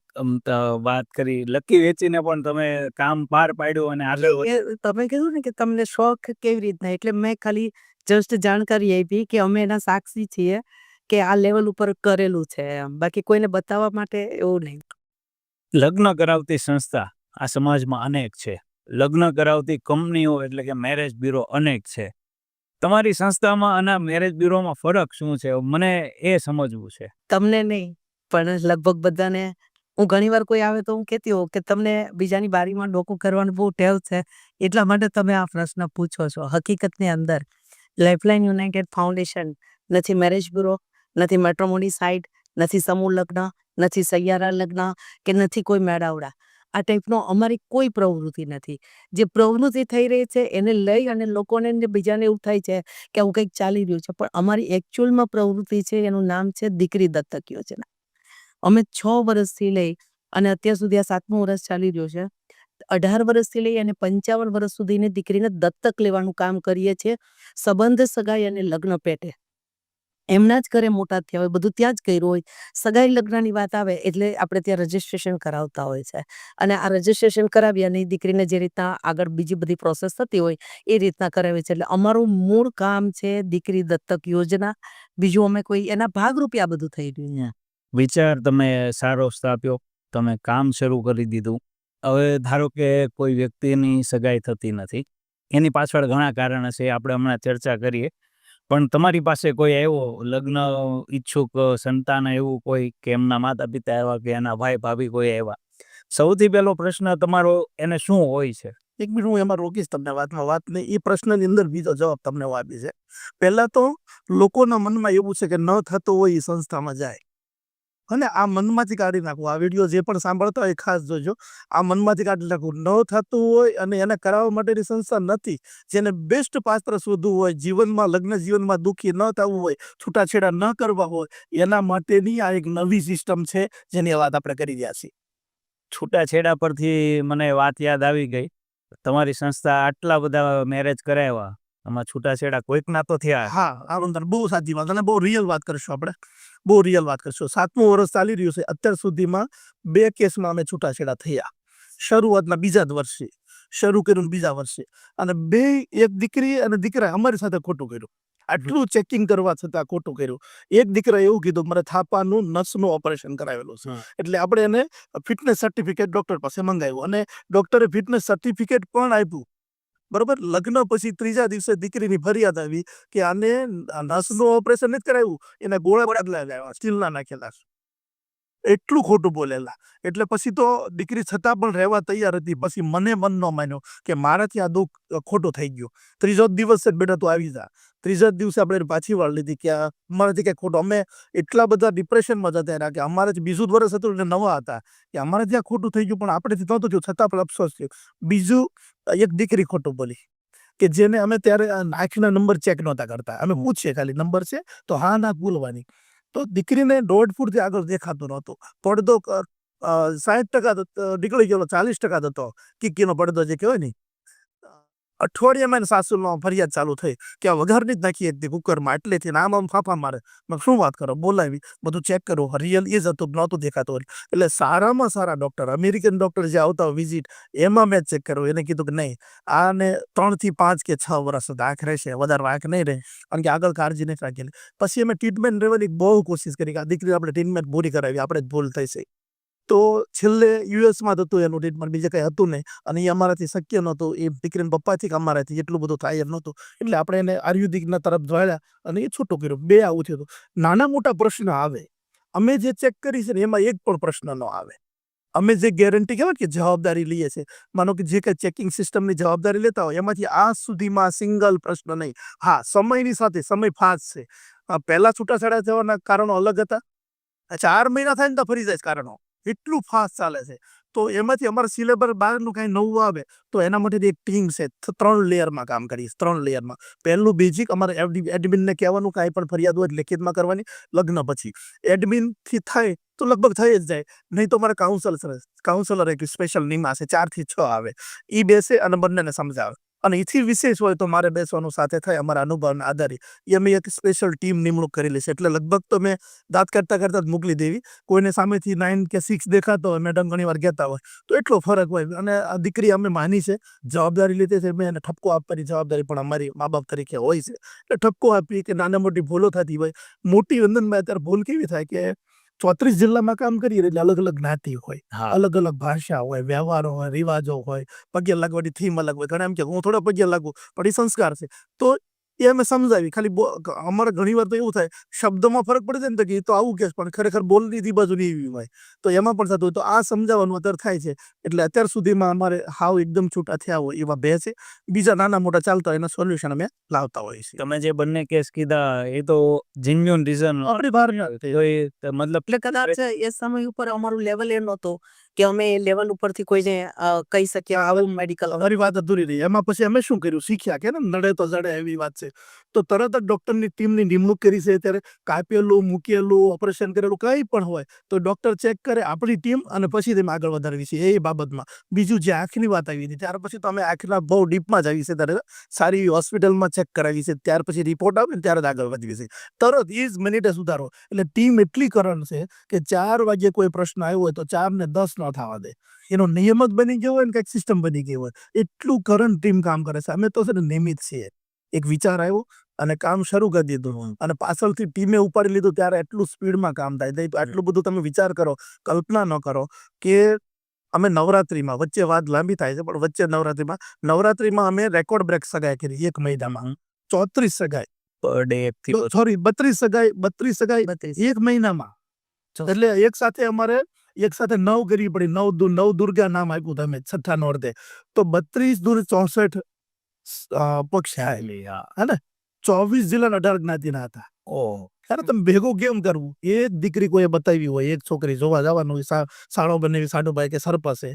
Speaker 2: વાત કરી, લકી વેચીને પણ તમે કામ પાર પાડ્યું અને આગળ
Speaker 3: તમે કીધું ને કે તમને શોખ કેવી રીતના, એટલે મેં ખાલી જસ્ટ જાણકારી આપી કે અમે એના સાક્ષી છીએ કે આ લેવલ ઉપર કરેલું છે એમ. બાકી કોઈને બતાવવા માટે એવું નહીં.
Speaker 2: લગ્ન કરાવતી સંસ્થા આ સમાજમાં અનેક છે. લગ્ન કરાવતી કંપનીઓ એટલે કે મેરેજ બ્યુરો અનેક છે. તમારી સંસ્થામાં અને મેરેજ બ્યુરોમાં ફરક શું છે? મને એ સમજવું છે.
Speaker 3: તમને નહીં પણ લગભગ બધાને, હું ઘણીવાર કોઈ આવે તો હું કહેતી હોઉં કે તમને બીજાની બારીમાં ડોકું કરવાનું બહુ ટેવ છે, એટલા માટે તમે આ પ્રશ્ન પૂછો છો. હકીકતની અંદર લાઇફલાઇન યુનાઇટેડ ફાઉન્ડેશન નથી મેરેજ બ્યુરો, નથી મેટ્રોમોની સાઇટ, નથી સમૂહ લગ્ન, નથી સૈયારા લગ્ન કે નથી કોઈ મેળાવડા. આ ટાઈપનો અમારી કોઈ પ્રવૃત્તિ નથી. જે પ્રવૃત્તિ થઈ રહી છે એને લઈ અને લોકોને ને બીજાને એવું થાય છે કે આવું કંઈક ચાલી રહ્યું છે, પણ અમારી એકચ્યુઅલમાં પ્રવૃત્તિ છે એનું નામ છે દીકરી દત્તક યોજના. અમે 6 વર્ષથી લઈ અને અત્યાર સુધી આ 7મું વર્ષ ચાલી રહ્યું છે. 18 વર્ષથી લઈ અને 55 વર્ષ સુધીની દીકરીને દત્તક લેવાનું કામ કરીએ છીએ. સંબંધ, સગાઈ અને લગ્ન પેટે એમના જ ઘરે મોટા થયા હોય, બધું ત્યાં જ કર્યું હોય. સગાઈ લગ્નની વાત આવે એટલે આપણે ત્યાં રજિસ્ટ્રેશન કરાવતા હોય છે અને આ રજિસ્ટ્રેશન કરાવી અને એ દીકરીને જે રીતના આગળ બીજી બધી પ્રોસેસ થતી હોય એ રીતના કરાવે છે. એટલે અમારું મૂળ કામ છે દીકરી દત્તક યોજના. બીજું અમે કોઈ એના ભાગરૂપે આ બધું થઈ રહ્યું છે.
Speaker 2: વિચાર તમે સારો સ્થાપ્યો, તમે કામ શરૂ કરી દીધું. હવે ધારો કે કોઈ વ્યક્તિની સગાઈ થતી નથી, એની પાછળ ઘણા કારણ હશે, આપણે હમણાં ચર્ચા કરીએ. પણ તમારી પાસે કોઈ આવ્યો લગ્ન ઈચ્છુક સંતાન, એવું કોઈ કે એમના માતા પિતા આવ્યા કે એના ભાઈ ભાભી કોઈ આવ્યા, સૌથી પહેલો પ્રશ્ન તમારો એને શું હોય છે?
Speaker 1: એક મિનિટ હું એમાં રોકીશ તમને વાત નહીં. એ પ્રશ્નની અંદર બીજો જવાબ તમને હું આપી છે. પહેલા તો લોકોના મનમાં એવું છે કે ન થતું હોય એ સંસ્થામાં જાય અને આ મનમાંથી કાઢી નાખવું. આ વિડીયો જે પણ સાંભળતા હોય ખાસ જોજો. આ મનમાંથી કાઢી નાખવું. ન થતું હોય અને એને કરાવવા માટેની સંસ્થા નથી. જેને બેસ્ટ પાત્ર શોધવું હોય, જીવનમાં લગ્ન જીવનમાં દુઃખી ન થવું હોય, છૂટાછેડા ન કરવા હોય, એના માટેની આ એક નવી સિસ્ટમ છે જેની વાત આપણે કરી રહ્યા છીએ.
Speaker 2: છૂટાછેડા પરથી મને વાત યાદ આવી ગઈ. તમારી સંસ્થા આટલા બધા મેરેજ કરાવ્યા, આમાં છૂટાછેડા કોઈકના તો થયા.
Speaker 1: હા, આ અંદર બહુ સાચી વાત અને બહુ રિયલ વાત કરશું આપણે. બહુ રિયલ વાત કરશું. 7મું વર્ષ ચાલી રહ્યું છે. અત્યાર સુધીમાં 2 કેસમાં અમે છૂટાછેડા થયા. શરૂઆતના બીજા જ વર્ષે શરૂ કર્યું, બીજા વર્ષે, અને 2 એક દીકરી અને દીકરા અમારી સાથે ખોટું કર્યું. આટલું ચેકિંગ કરવા છતાં ખોટું કર્યું. એક દીકરા એવું કીધું મારે થાપાનું નસનું ઓપરેશન કરાવેલું છે. એટલે આપણે એને ફિટનેસ સર્ટિફિકેટ ડોક્ટર પાસે મંગાવ્યું અને ડોક્ટરે ફિટનેસ સર્ટિફિકેટ પણ આપ્યું. બરોબર. લગ્ન પછી 3જા દિવસે દીકરીની ફરિયાદ આવી કે આને નસનું ઓપરેશન નથી કરાવ્યું, એને ગોળા બદલાવ્યા, સ્ટીલના નાખેલા. એટલું ખોટું બોલેલા. એટલે પછી તો દીકરી છતાં પણ રહેવા તૈયાર હતી. પછી મને મન ન માન્યો કે મારાથી આ દુઃખ ખોટું થઈ ગયું. 3જો દિવસ જ બેટા તું આવી જા. 3જા દિવસે આપણે પાછી વાળ લીધી કે અમારાથી કંઈક ખોટું. અમે એટલા બધા ડિપ્રેશનમાં જતા રહ્યા કે અમારાથી 20 વર્ષ હતું એટલે નવા હતા કે અમારાથી આ ખોટું થઈ ગયું, પણ આપણેથી નહોતું થયું છતાં પણ અફસોસ થયો. બીજું, એક દીકરી ખોટું બોલી કે જેને અમે ત્યારે આંખના નંબર ચેક નહોતા કરતા. અમે પૂછીએ ખાલી નંબર છે તો હા ના બોલવાની. તો દીકરીને 1.5 ફૂટથી આગળ દેખાતું નહોતું. પડદો 60% નીકળી ગયેલો, 40% હતો. કિકીનો પડદો જે કહેવાય ને. અઠવાડિયામાં એને સાસુનો ફરિયાદ ચાલુ થઈ કે આ વઘારની જ નાખી એકદી કુકરમાં, એટલેથી આમ ફાંફા મારે. મેં શું વાત કરો, બોલાવી, બધું ચેક કર્યું, રિયલ એ જ હતું, નહોતું દેખાતું. એટલે સારામાં સારા ડૉક્ટર, અમેરિકન ડૉક્ટર જે આવતા હોય વિઝિટ, એમાં મેં ચેક કર્યું. એને કીધું કે નહીં, આને 3 થી 5 કે 6 વર્ષ આંખ રહેશે, વધારે આંખ નહીં રહે, કારણ કે આગળ કાળજી નથી રાખેલી. પછી અમે ટ્રીટમેન્ટ લેવાની બહુ કોશિશ કરી કે આ દીકરી આપણે ટ્રીટમેન્ટ પૂરી કરાવી, આપણે જ ભૂલ થઈ છે. તો છેલ્લે યુએસમાં જ હતું એનું ટ્રીટમેન્ટ, બીજે કંઈ હતું નહીં અને એ અમારાથી શક્ય નહોતું. એ દીકરીના પપ્પાથી કે અમારાથી એટલું બધું થાય એમ નહોતું. એટલે આપણે એને આયુર્વેદિકના તરફ દોડ્યા અને એ છૂટું કર્યું. 2 આવું થયું હતું. નાના મોટા પ્રશ્ન આવે, અમે જે ચેક કરી છે ને એમાં એક પણ પ્રશ્ન ન આવે. અમે જે ગેરંટી કહેવાય કે જવાબદારી લઈએ છીએ, માનો કે જે કંઈ ચેકિંગ સિસ્ટમની જવાબદારી લેતા હોય એમાંથી આજ સુધીમાં સિંગલ પ્રશ્ન નહીં. હા, સમયની સાથે સમય ફાસ્ટ છે. પહેલા છૂટાછેડા થવાના કારણો અલગ હતા. 4 મહિના થાય ને તો ફરી જાય છે કારણો. એટલું ફાસ્ટ ચાલે છે. તો એમાંથી અમારે સિલેબસ બહારનું કાંઈ નવું આવે તો એના માટેની એક ટીમ છે. 3 લેયરમાં કામ કરીશ. 3 લેયરમાં. પહેલું બેઝિક અમારે એડમિનને કહેવાનું કાંઈ પણ ફરિયાદ હોય લેખિતમાં કરવાની. લગ્ન પછી એડમિનથી થાય તો લગભગ થઈ જ જાય. નહીં તો અમારે કાઉન્સલર એક સ્પેશિયલ નિમા છે, 4 થી 6 આવે. એ બેસે અને બંનેને સમજાવે. અને એથી વિશેષ હોય તો મારે બેસવાનું સાથે થાય અમારા અનુભવના આધારે. એ અમે એક સ્પેશિયલ ટીમ નિમણૂક કરેલી છે. એટલે લગભગ તો મેં દાંત કાઢતા કાઢતા જ મોકલી દેવી. કોઈને સામેથી 9 કે 6 દેખાતો હોય, મેડમ ઘણી વાર કહેતા હોય તો એટલો ફરક હોય. અને આ દીકરી અમે માની છે, જવાબદારી લીધે છે. મેં એને ઠપકો આપવાની જવાબદારી પણ અમારી મા બાપ તરીકે હોય છે. એટલે ઠપકો આપી કે નાના મોટી ભૂલો થતી હોય. મોટી વંદનભાઈ અત્યારે ભૂલ કેવી થાય કે 34 જિલ્લામાં કામ કરીએ એટલે અલગ અલગ જ્ઞાતિ હોય,
Speaker 2: હા.
Speaker 1: અલગ અલગ ભાષા હોય, વ્યવહારો હોય, રિવાજો હોય, પગે લાગવાની થીમ અલગ હોય. ઘણા એમ કે હું થોડા પગે લાગુ પણ એ સંસ્કાર છે. તો એ અમે સમજાવી. ખાલી અમારે ઘણી વાર તો એવું થાય શબ્દમાં ફરક પડે છે ને, તો કે એ તો આવું કે પણ ખરેખર બોલની ધી બાજુ એવી હોય તો એમાં પણ થતું હોય. તો આ સમજાવવાનું અત્યારે થાય છે. એટલે અત્યાર સુધીમાં અમારે હાવ એકદમ છૂટા થયા હોય એવા બે છે. બીજા નાના મોટા ચાલતા હોય એના સોલ્યુશન અમે લાવતા હોઈએ છીએ.
Speaker 2: તમે જે બંને કેસ કીધા એ તો જેન્યુઅન રીઝન
Speaker 1: આપણી બહાર ન આવે.
Speaker 2: તો એ મતલબ
Speaker 3: એટલે કદાચ એ સમય ઉપર અમારું લેવલ એ નહોતું કે અમે એ લેવલ ઉપરથી કોઈને કહી શકીએ આવું મેડિકલ
Speaker 1: અમારી વાત અધૂરી રહી. એમાં પછી અમે શું કર્યું, શીખ્યા કે ને નડે તો જડે એવી વાત છે. તો તરત જ ડોક્ટરની ટીમની નિમણૂક કરી છે. ત્યારે કાપેલું, મૂકેલું, ઓપરેશન કરેલું કંઈ પણ હોય તો ડોક્ટર ચેક કરે આપણી ટીમ અને પછી તેમ આગળ વધારવી છે એ બાબતમાં. બીજું જે આંખની વાત આવી હતી ત્યાર પછી તો અમે આંખના બહુ ડીપમાં જ આવી છે. ત્યારે સારી એવી હોસ્પિટલમાં ચેક કરાવી છે. ત્યાર પછી રિપોર્ટ આવે ને ત્યારે જ આગળ વધવી છે. તરત એ જ મિનિટે સુધારો. એટલે ટીમ એટલી કરંટ છે કે 4 વાગ્યે કોઈ પ્રશ્ન આવ્યો હોય તો 4 ને 10 ન થવા દે. એનો નિયમ જ બની ગયો હોય ને કંઈક સિસ્ટમ બની ગઈ હોય. એટલું કરંટ ટીમ કામ કરે છે. અમે તો છે ને નિયમિત છીએ. એક વિચાર આવ્યો અને કામ શરૂ કરી દીધું અને પાછળથી ટીમે ઉપાડી લીધું ત્યારે એટલું સ્પીડમાં કામ થાય. નહીં તો આટલું બધું તમે વિચાર કરો, કલ્પના ન કરો કે અમે નવરાત્રીમાં વચ્ચે વાત લાંબી થાય છે પણ વચ્ચે નવરાત્રીમાં અમે રેકોર્ડ બ્રેક સગાઈ કરી એક મહિનામાં. 34 સગાઈ,
Speaker 2: પર ડે થી
Speaker 1: સોરી 32 સગાઈ
Speaker 3: 32
Speaker 1: એક મહિનામાં. એટલે એક સાથે અમારે 9 કરવી પડી. નવ દુર્ગા નામ આપ્યું તમે છઠ્ઠા નોરતે. તો 32 દૂર 64 પક્ષ આવેલી. હે ને 24 જિલ્લા 18 જ્ઞાતિના હતા.
Speaker 2: ઓહ
Speaker 1: ત્યારે તમે ભેગું કેમ કરવું? એ જ દીકરી કોઈ બતાવી હોય, એક છોકરી જોવા જવાનું હોય, સાળો બનેવી સાડુભાઈ કે સરપસે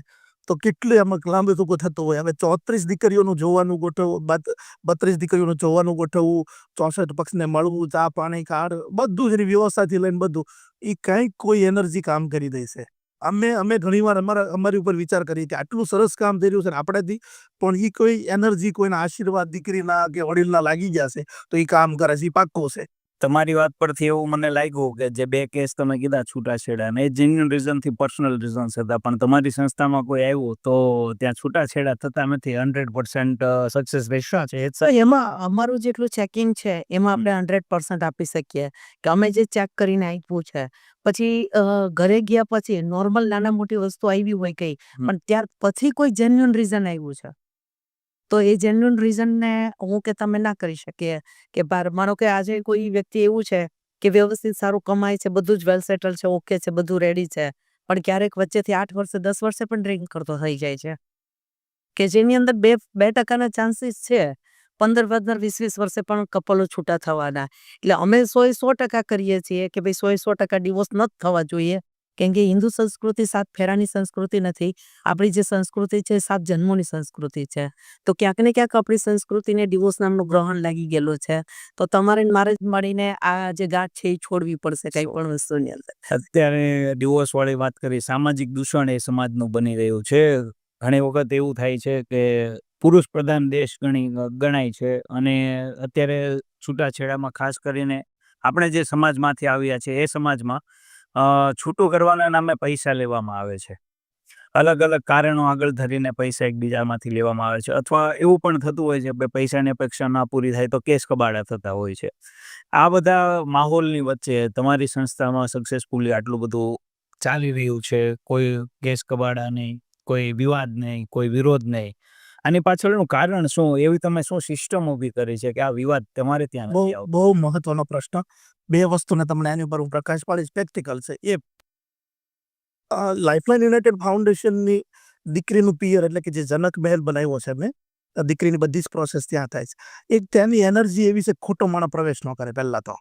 Speaker 1: તો કેટલું એમાં લાંબુ ટૂંકું થતું હોય. હવે 34 દીકરીઓનું જોવાનું ગોઠવવું, 32 દીકરીઓનું જોવાનું ગોઠવવું, 64 પક્ષને મળવું, ચા પાણી કાર્ડ બધું જ એની વ્યવસ્થાથી લઈને બધું એ કંઈક કોઈ એનર્જી કામ કરી દે છે. અમે ઘણીવાર અમારી ઉપર વિચાર કરીએ કે આટલું સરસ કામ થઈ રહ્યું છે ને આપણાથી, પણ એ કોઈ એનર્જી કોઈના આશીર્વાદ દીકરીના કે વડીલના લાગી ગયા છે તો એ કામ કરે છે. એ પાક્કો છે.
Speaker 2: તમારી વાત પરથી એવું મને લાગ્યું કે જે 2 કેસ તમે કીધા છૂટાછેડા ને એ જેન્યુઅન રીઝન થી પર્સનલ રીઝન્સ હતા, પણ તમારી સંસ્થામાં કોઈ આવ્યું તો ત્યાં છૂટાછેડા થતા નથી. 100% સક્સેસ રેશિયો છે.
Speaker 3: તો એમાં અમારું જેટલું ચેકિંગ છે એમાં આપણે 100% આપી શકીએ કે અમે જે ચેક કરીને આપ્યું છે. પછી ઘરે ગયા પછી નોર્મલ નાના મોટી વસ્તુ આવી હોય કઈ પણ ત્યાર પછી કોઈ જેન્યુઅન રીઝન આવ્યું છે તો એ જેન્યુઅન રીઝનને હું કે તમે ના કરી શકીએ કે માનો કે આજે કોઈ વ્યક્તિ એવું છે કે વ્યવસ્થિત સારું કમાય છે, બધું જ વેલ સેટલ છે, ઓકે છે, બધું રેડી છે, પણ ક્યારેક વચ્ચેથી 8 વર્ષે 10 વર્ષે પણ ડ્રિંક કરતો થઈ જાય છે કે જેની અંદર 2% ચાન્સીસ છે 15 20 વર્ષે પણ કપલો છૂટા થવાના. એટલે અમે 100% કરીએ છીએ કે ભાઈ 100% ડિવોર્સ ન થવા જોઈએ. કેમ કે હિન્દુ સંસ્કૃતિ 7 ફેરાની સંસ્કૃતિ નથી. આપણી જે સંસ્કૃતિ છે 7 જન્મોની સંસ્કૃતિ છે. તો ક્યાંક ને ક્યાંક આપણી સંસ્કૃતિને ડિવોર્સ નામનું ગ્રહણ લાગી ગયેલું છે. તો તમારે મારે જ મળીને આ જે ગાંઠ છે એ છોડવી પડશે કઈ પણ વસ્તુની અંદર.
Speaker 2: અત્યારે ડિવોર્સ વાળી વાત કરી, સામાજિક દૂષણ એ સમાજનું બની રહ્યું છે. ઘણી વખત એવું થાય છે કે પુરુષ પ્રધાન દેશ ગણાય છે અને અત્યારે છૂટાછેડામાં ખાસ કરીને આપણે જે સમાજમાંથી આવ્યા છે એ સમાજમાં છૂટું કરવાના નામે પૈસા લેવામાં આવે છે. અલગ અલગ કારણો આગળ ધરીને પૈસા એકબીજામાંથી લેવામાં આવે છે, અથવા એવું પણ થતું હોય છે કે પૈસાની અપેક્ષા ના પૂરી થાય તો કેસ કબાડા થતા હોય છે. આ બધા માહોલની વચ્ચે તમારી સંસ્થામાં સક્સેસફુલી આટલું બધું ચાલી રહ્યું છે, કોઈ કેસ કબાડા નહીં, કોઈ વિવાદ નહીં, કોઈ વિરોધ નહીં. આની પાછળનું કારણ શું? એવી તમે શું સિસ્ટમ ઊભી કરી છે કે આ વિવાદ તમારે ત્યાં નથી આવતો?
Speaker 1: બહુ મહત્વનો પ્રશ્ન. 2 વસ્તુને તમને એની ઉપર હું પ્રકાશ પાડીશ. પ્રેક્ટિકલ છે. લાઇફલાઇન યુનાઇટેડ ફાઉન્ડેશનની દીકરીનું પિયર એટલે કે જે જનક મહેલ બનાવ્યો છે એમને, દીકરીની બધી જ પ્રોસેસ ત્યાં થાય છે. એક ત્યાંની એનર્જી એવી છે, ખોટો માણસ પ્રવેશ ન કરે. પહેલા તો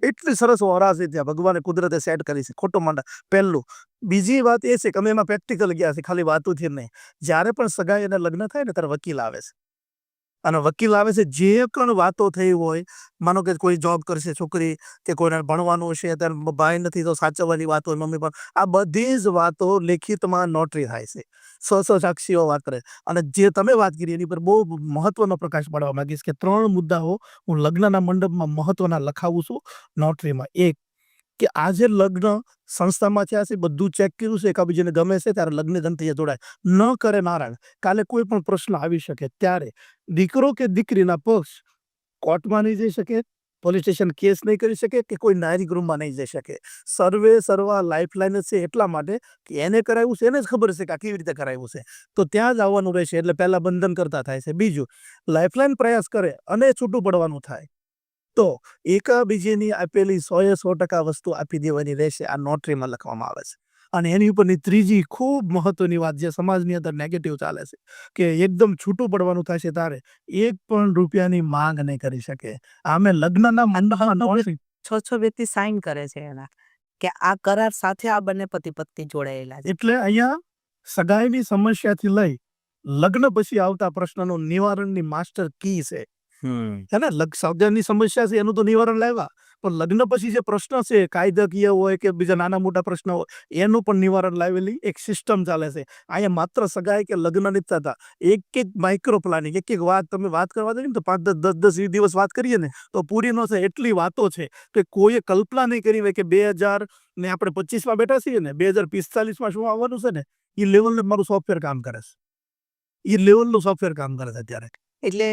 Speaker 1: એટલી સરસ ઓરા છે ત્યાં, ભગવાને કુદરતે સેટ કરી છે, ખોટો માણસ પહેલું. બીજી વાત એ છે કે અમે એમાં પ્રેક્ટિકલ ગયા છે, ખાલી વાતોથી નહીં. જ્યારે પણ સગાઈ અને લગ્ન થાય ને ત્યારે વકીલ આવે છે, અને વકીલ આવે છે જે પણ વાતો થઈ હોય, માનો કે કોઈ જોબ કરશે છોકરી, કે કોઈને ભણવાનું છે, ત્યારે ભાઈ નથી તો સાચવવાની વાત હોય, મમ્મી પણ, આ બધી જ વાતો લેખિતમાં નોટરી થાય છે, સાક્ષીઓ વાત કરે. અને જે તમે વાત કરી એની પર બહુ મહત્વનો પ્રકાશ પાડવા માંગીશ કે 3 મુદ્દાઓ હું લગ્નના મંડપમાં મહત્વના લખાવું છું નોટરીમાં. એક, કે આ જે લગ્ન સંસ્થામાં થયા છે બધું ચેક કર્યું છે, એકાબીજાને ગમે છે ત્યારે લગ્ન ગ્રંથિએ જોડાય. ન કરે નારાયણ, કાલે કોઈ પણ પ્રશ્ન આવી શકે ત્યારે દીકરો કે દીકરીના પક્ષ કોર્ટમાં નહીં જઈ શકે, પોલીસ સ્ટેશન કેસ નહીં કરી શકે, કે કોઈ નારી ગૃહમાં નહીં જઈ શકે. સર્વે સર્વા લાઇફલાઇન છે એટલા માટે કે એને કરાવ્યું છે, એને જ ખબર છે કે આ કેવી રીતે કરાવ્યું છે, તો ત્યાં જ આવવાનું રહેશે. એટલે પહેલા બંધન કરતા થાય છે. બીજું, લાઇફલાઇન પ્રયાસ કરે અને છૂટું પડવાનું થાય તો એકાબીજીની આપેલી 100% વસ્તુ આપી દેવાની રહેશે. આ નોટરીમાં લખવામાં આવે છે. અને એની ઉપરની ત્રીજી ખૂબ મહત્વની વાત જે સમાજની અંદર નેગેટિવ ચાલે છે કે એકદમ છૂટું પડવાનું થશે ત્યારે 1 પણ રૂપિયાની માંગ નહીં કરી શકે. આમે લગ્નના મંડપમાં નોટરી
Speaker 3: 6 વ્યક્તિ સાઇન કરે છે એના, કે આ કરાર સાથે આ બંને પતિ પત્ની જોડાયેલા છે.
Speaker 1: એટલે અહીંયા સગાઈની સમસ્યાથી લઈ લગ્ન પછી આવતા પ્રશ્નનું નિવારણની માસ્ટર કી છે. હે ને, સગાઈની સમસ્યા છે એનું તો નિવારણ લાવ્યા, પણ લગ્ન પછી જે પ્રશ્ન છે કાયદાકીય હોય કે બીજા નાના મોટા પ્રશ્નો હોય, એનું પણ નિવારણ લાવેલી એક સિસ્ટમ ચાલે છે. અહીંયા માત્ર સગાઈ કે લગ્ન નથી થતા, એક માઇક્રો પ્લાનિંગ, એક વાત તમે વાત કરવા દઈએ ને તો 5, 10, 10 દિવસ વાત કરીએ ને તો પૂરી ન થાય એટલી વાતો છે કે કોઈએ કલ્પના નહીં કરી હોય કે 2025 બેઠા છીએ ને, 2045 શું આવવાનું છે ને, એ લેવલનું મારું સોફ્ટવેર કામ કરે છે. એ લેવલનું સોફ્ટવેર કામ કરે છે અત્યારે.
Speaker 3: એટલે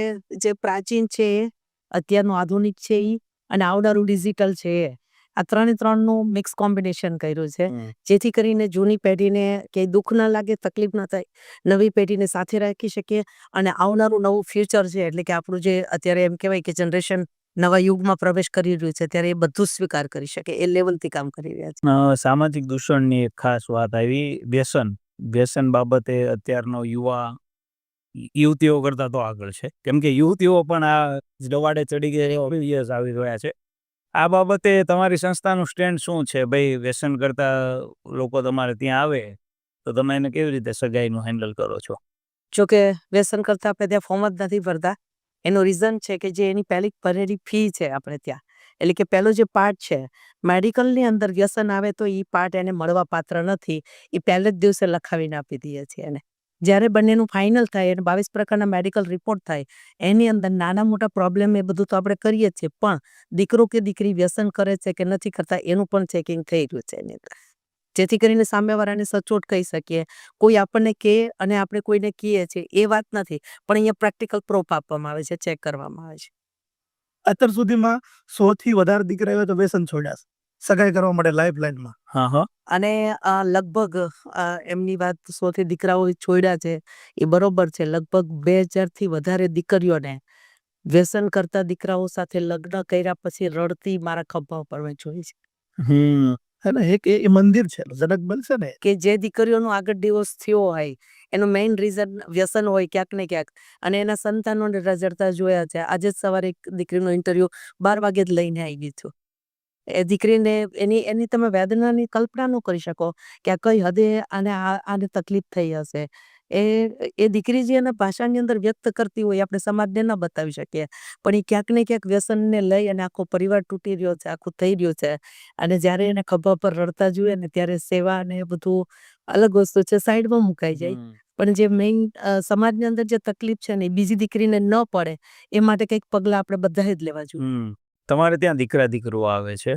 Speaker 3: જે પ્રાચીન છે એ, અત્યારનું આધુનિક છે એ, અને આવનારું ડિજિટલ છે એ, આ 3નું મિક્સ કોમ્બિનેશન કર્યું છે, જેથી કરીને જૂની પેઢીને ક્યાંય દુઃખ ન લાગે, તકલીફ ન થાય, નવી પેઢીને સાથે રાખી શકીએ, અને આવનારું નવું ફ્યુચર છે એટલે કે આપણું જે અત્યારે એમ કહેવાય કે જનરેશન નવા યુગમાં પ્રવેશ કરી રહ્યું છે ત્યારે એ બધું સ્વીકાર કરી શકે એ લેવલથી કામ કરી રહ્યા છે.
Speaker 2: સામાજિક દૂષણની એક ખાસ વાત આવી, વ્યસન બાબતે અત્યારનો યુવતીઓ કરતા તો આગળ છે, કેમ કે યુવતીઓ પણ આ દવાડે ચડી ગયા years આવી રહ્યા છે. આ બાબતે તમારી સંસ્થાનું સ્ટેન્ડ શું છે? ભાઈ, વ્યસન કરતા લોકો તમારે ત્યાં આવે તો તમે એને કેવી રીતે સગાઈનું હેન્ડલ કરો છો?
Speaker 3: જોકે વ્યસન કરતા આપણે ત્યાં ફોર્મ જ નથી ભરતા. એનું રીઝન છે કે જે એની પહેલી ભરેલી ફી છે આપણે ત્યાં, એટલે કે પહેલો જે પાર્ટ છે મેડિકલની અંદર, વ્યસન આવે તો એ પાર્ટ એને મળવા પાત્ર નથી, એ પહેલે જ દિવસે લખાવીને આપી દઈએ છીએ એને. જ્યારે બંનેનું ફાઇનલ થાય અને 22 પ્રકારના મેડિકલ રિપોર્ટ થાય, એની અંદર નાના મોટા પ્રોબ્લેમ એ બધું તો આપણે કરીએ જ છીએ, પણ દીકરો કે દીકરી વ્યસન કરે છે કે નથી કરતા એનું પણ ચેકિંગ થઈ રહ્યું છે એની અંદર, જેથી કરીને સામેવાળાને સચોટ કહી શકીએ. કોઈ આપણને કહે અને આપણે કોઈને કહીએ છીએ એ વાત નથી, પણ અહીંયા પ્રેક્ટિકલ પ્રૂફ આપવામાં આવે છે, ચેક કરવામાં આવે છે.
Speaker 1: અત્યાર સુધીમાં 100 થી વધારે દીકરાઓ તો વ્યસન છોડ્યા છે સગાઈ કરવા માટે લાઇફલાઇનમાં.
Speaker 3: અને લગભગ એમની વાત 100 દીકરાઓ છોડ્યા છે એ બરોબર છે, લગભગ 2000 થી વધારે દીકરીઓને વ્યસન કરતા દીકરાઓ સાથે લગ્ન કર્યા પછી રડતી મારા ખભા ઉપર મેં જોઈ છે.
Speaker 1: હે ને, એક એ મંદિર છે જનક મહેલ છે ને,
Speaker 3: કે જે દીકરીઓનો આગળ ડિવોર્સ થયો હોય એનું મેઇન રીઝન વ્યસન હોય ક્યાંક ને ક્યાંક, અને એના સંતાનોને રજડતા જોયા છે. આજે જ સવારે એક દીકરીનો ઇન્ટરવ્યુ 12 વાગે જ લઈને આવી છું. એ દીકરીને એની તમે વેદનાની કલ્પના ન કરી શકો કે આ કઈ હદે આને તકલીફ થઈ હશે. એ દીકરી જે એના ભાષાની અંદર વ્યક્ત કરતી હોય આપણે સમાજને ન બતાવી શકીએ, પણ એ ક્યાંક ને ક્યાંક વ્યસનને લઈ અને આખો પરિવાર તૂટી રહ્યો છે, આખું થઈ રહ્યું છે. અને જ્યારે એને ખભા પર રડતા જોઈએ ને ત્યારે સેવા ને એ બધું અલગ વસ્તુ છે, સાઈડમાં મુકાઈ જાય. પણ જે મેઇન સમાજની અંદર જે તકલીફ છે ને એ બીજી દીકરીને ન પડે એ માટે કંઈક પગલાં આપણે બધાએ જ લેવા જોઈએ.
Speaker 2: તમારે ત્યાં દીકરો આવે છે,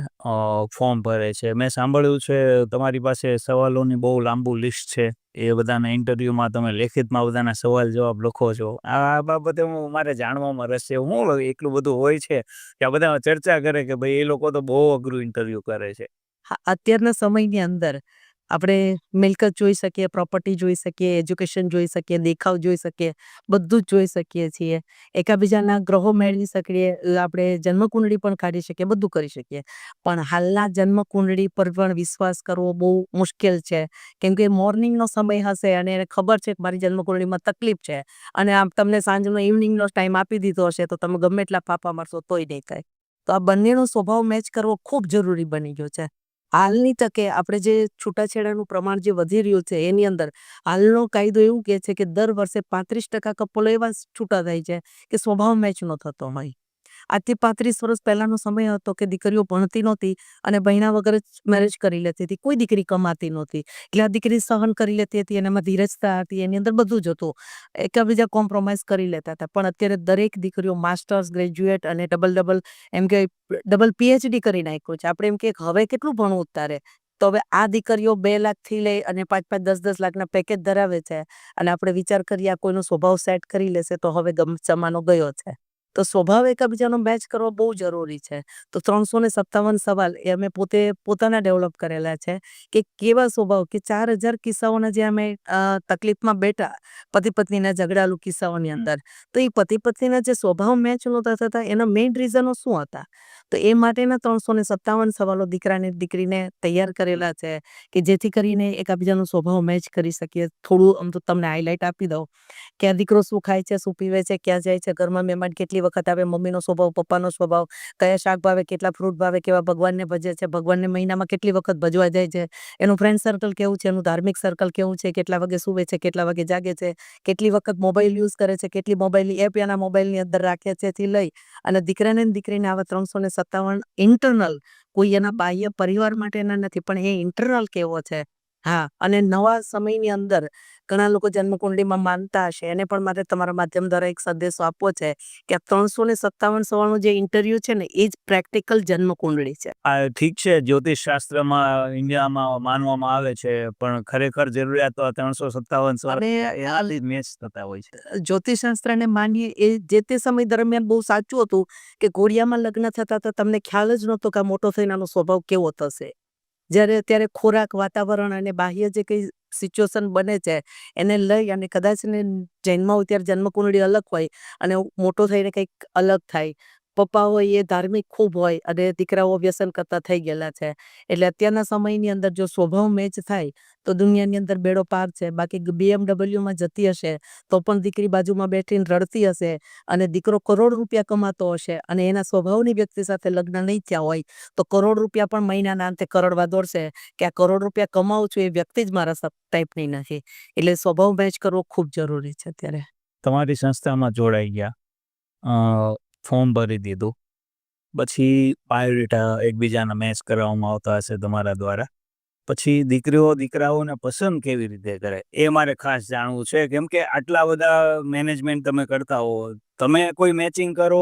Speaker 2: ફોર્મ ભરે છે, મેં સાંભળ્યું છે તમારી પાસે સવાલોની બહુ લાંબુ લિસ્ટ છે, એ બધાના ઇન્ટરવ્યુમાં તમે લેખિતમાં બધાના સવાલ જવાબ લખો છો. આ બાબતે મારે જાણવામાં રસ છે. હું એટલું બધું હોય છે કે આ બધા ચર્ચા કરે કે ભાઈ એ લોકો તો બહુ અઘરું ઇન્ટરવ્યુ કરે છે?
Speaker 3: અત્યારના સમયની અંદર આપણે મિલકત જોઈ શકીએ, પ્રોપર્ટી જોઈ શકીએ, એજ્યુકેશન જોઈ શકીએ, દેખાવ જોઈ શકીએ, બધું જ જોઈ શકીએ છીએ. એકાબીજાના ગ્રહો મેળવી શકીએ, આપણે જન્મકુંડળી પણ કાઢી શકીએ, બધું કરી શકીએ. પણ હાલના જન્મકુંડળી પર પણ વિશ્વાસ કરવો બહુ મુશ્કેલ છે. કેમ કે મોર્નિંગનો સમય હશે અને એને ખબર છે કે મારી જન્મકુંડળીમાં તકલીફ છે અને આમ તમને સાંજનો ઇવનિંગનો ટાઈમ આપી દીધો હશે તો તમે ગમે એટલા ફાફા મારશો તોય નહીં થાય. તો આ બંનેનો સ્વભાવ મેચ કરવો ખૂબ જરૂરી બની ગયો છે. હાલની તકે આપણે જે છૂટાછેડાનું પ્રમાણ જે વધી રહ્યું છે એની અંદર હાલનો કાયદો એવું કહે છે કે દર વર્ષે 35% કપલો એવા છૂટા થાય છે કે સ્વભાવ મેચ ન થતો હોય. આજથી 35 વર્ષ પહેલાનો સમય હતો કે દીકરીઓ ભણતી નહોતી અને ભણ્યા વગર જ મેરેજ કરી લેતી હતી. કોઈ દીકરી કમાતી નહોતી એટલે આ દીકરી સહન કરી લેતી હતી, એનામાં ધીરજતા હતી, એની અંદર બધું જ હતું. એકબીજા કોમ્પ્રોમાઇઝ કરી લેતા હતા. પણ અત્યારે દરેક દીકરીઓ માસ્ટર્સ, ગ્રેજ્યુએટ અને ડબલ એમ કે ડબલ PhD કરી નાખ્યું છે. આપણે એમ કે હવે કેટલું ભણવું તારે, તો હવે આ દીકરીઓ 2 લાખથી લઈ અને 5-5, 10-10 લાખના પેકેજ ધરાવે છે અને આપણે વિચાર કરીએ આ કોઈનો સ્વભાવ સેટ કરી લેશે તો હવે જમાનો ગયો છે. તો સ્વભાવ એકબીજાનો મેચ કરવો બહુ જરૂરી છે. તો 357 સવાલ એ અમે પોતાના ડેવલપ કરેલા છે કે કેવા સ્વભાવ, કે 4000 કિસ્સાઓના જે અમે તકલીફમાં બેઠા પતિ પત્નીના ઝઘડાલુ કિસ્સાઓની અંદર, તો એ પતિ પત્નીના જે સ્વભાવ મેચ નહોતા થતા એના મેઇન રીઝનો શું હતા, તો એ માટેના 357 સવાલો દીકરાને દીકરીને તૈયાર કરેલા છે કે જેથી કરીને એકબીજાનો સ્વભાવ મેચ કરી શકીએ. થોડું આમ તો તમને હાઇલાઇટ આપી દઉં કે આ દીકરો શું ખાય છે, શું પીવે છે, ક્યાં જાય છે, ઘરમાં મહેમાન કેટલી વખત આવે, મમ્મીનો સ્વભાવ, પપ્પાનો સ્વભાવ, કયા શાક ભાવે, કેટલા ફ્રૂટ ભાવે, કેવા ભગવાનને ભજે છે, ભગવાનને મહિનામાં કેટલી વખત ભજવા જાય છે, એનું ફ્રેન્ડ સર્કલ કેવું છે, એનું ધાર્મિક સર્કલ કેવું છે, કેટલા વાગે સૂવે છે, કેટલા વાગે જાગે છે, કેટલી વખત મોબાઈલ યુઝ કરે છે, કેટલી મોબાઈલની એપ એના મોબાઈલની અંદર રાખે છે, થી લઈ અને દીકરાને ને દીકરીને આવા 357 ઇન્ટરનલ, કોઈ એના બાહ્ય પરિવાર માટેના નથી પણ એ ઇન્ટરનલ કેવો છે. હા, અને નવા સમયની અંદર ઘણા લોકો જન્મકુંડળીમાં માનતા હશે, એને પણ મારે તમારા માધ્યમ દ્વારા એક સંદેશો આપવો છે કે આ 357 સવાલનો જે ઇન્ટરવ્યુ છે ને એ જ પ્રેક્ટિકલ જન્મકુંડળી છે.
Speaker 2: આ ઠીક છે, જ્યોતિષ શાસ્ત્રમાં ઇન્ડિયામાં માનવામાં આવે છે, પણ ખરેખર જરૂરિયાત તો આ 357 સવાલ
Speaker 3: અને
Speaker 2: મેચ થતા હોય છે.
Speaker 3: જ્યોતિષશાસ્ત્રને માનીએ એ જે તે સમય દરમિયાન બહુ સાચું હતું કે ઘોડિયામાં લગ્ન થતા તો તમને ખ્યાલ જ નહોતો કે આ મોટો થઈને આનો સ્વભાવ કેવો થશે. જ્યારે અત્યારે ખોરાક, વાતાવરણ અને બાહ્ય જે કંઈ સિચ્યુએશન બને છે એને લઈ અને કદાચ ને જન્મ હોય ત્યારે જન્મકુંડળી અલગ હોય અને મોટો થઈને કંઈક અલગ થાય. પપ્પા હોય એ ધાર્મિક ખૂબ હોય અને દીકરાઓ વ્યસન કરતા થઈ ગયેલા છે. એટલે અત્યારના સમયની અંદર જો સ્વભાવ મેચ થાય તો દુનિયાની અંદર બેડો પાર છે. બાકી BMWમાં જતી હશે તો પણ દીકરી બાજુમાં બેઠીને રડતી હશે અને દીકરો કરોડ રૂપિયા કમાતો હશે અને એના સ્વભાવની વ્યક્તિ સાથે લગ્ન નહીં થયા હોય તો કરોડ રૂપિયા પણ મહિનાના અંતે કરડવા દોડશે કે આ કરોડ રૂપિયા કમાવું છું એ વ્યક્તિ જ મારા ટાઈપની નથી. એટલે સ્વભાવ મેચ કરવો ખૂબ જરૂરી છે અત્યારે.
Speaker 2: તમારી સંસ્થામાં જોડાઈ ગયા, ફોર્મ ભરી દીધું, પછી બાયોડેટા એકબીજાના મેચ કરવામાં આવતા હશે તમારા દ્વારા, પછી દીકરીઓ દીકરાઓને પસંદ કેવી રીતે કરે એ મારે ખાસ જાણવું છે. કેમ કે આટલા બધા મેનેજમેન્ટ તમે કરતા હો, તમે કોઈ મેચિંગ કરો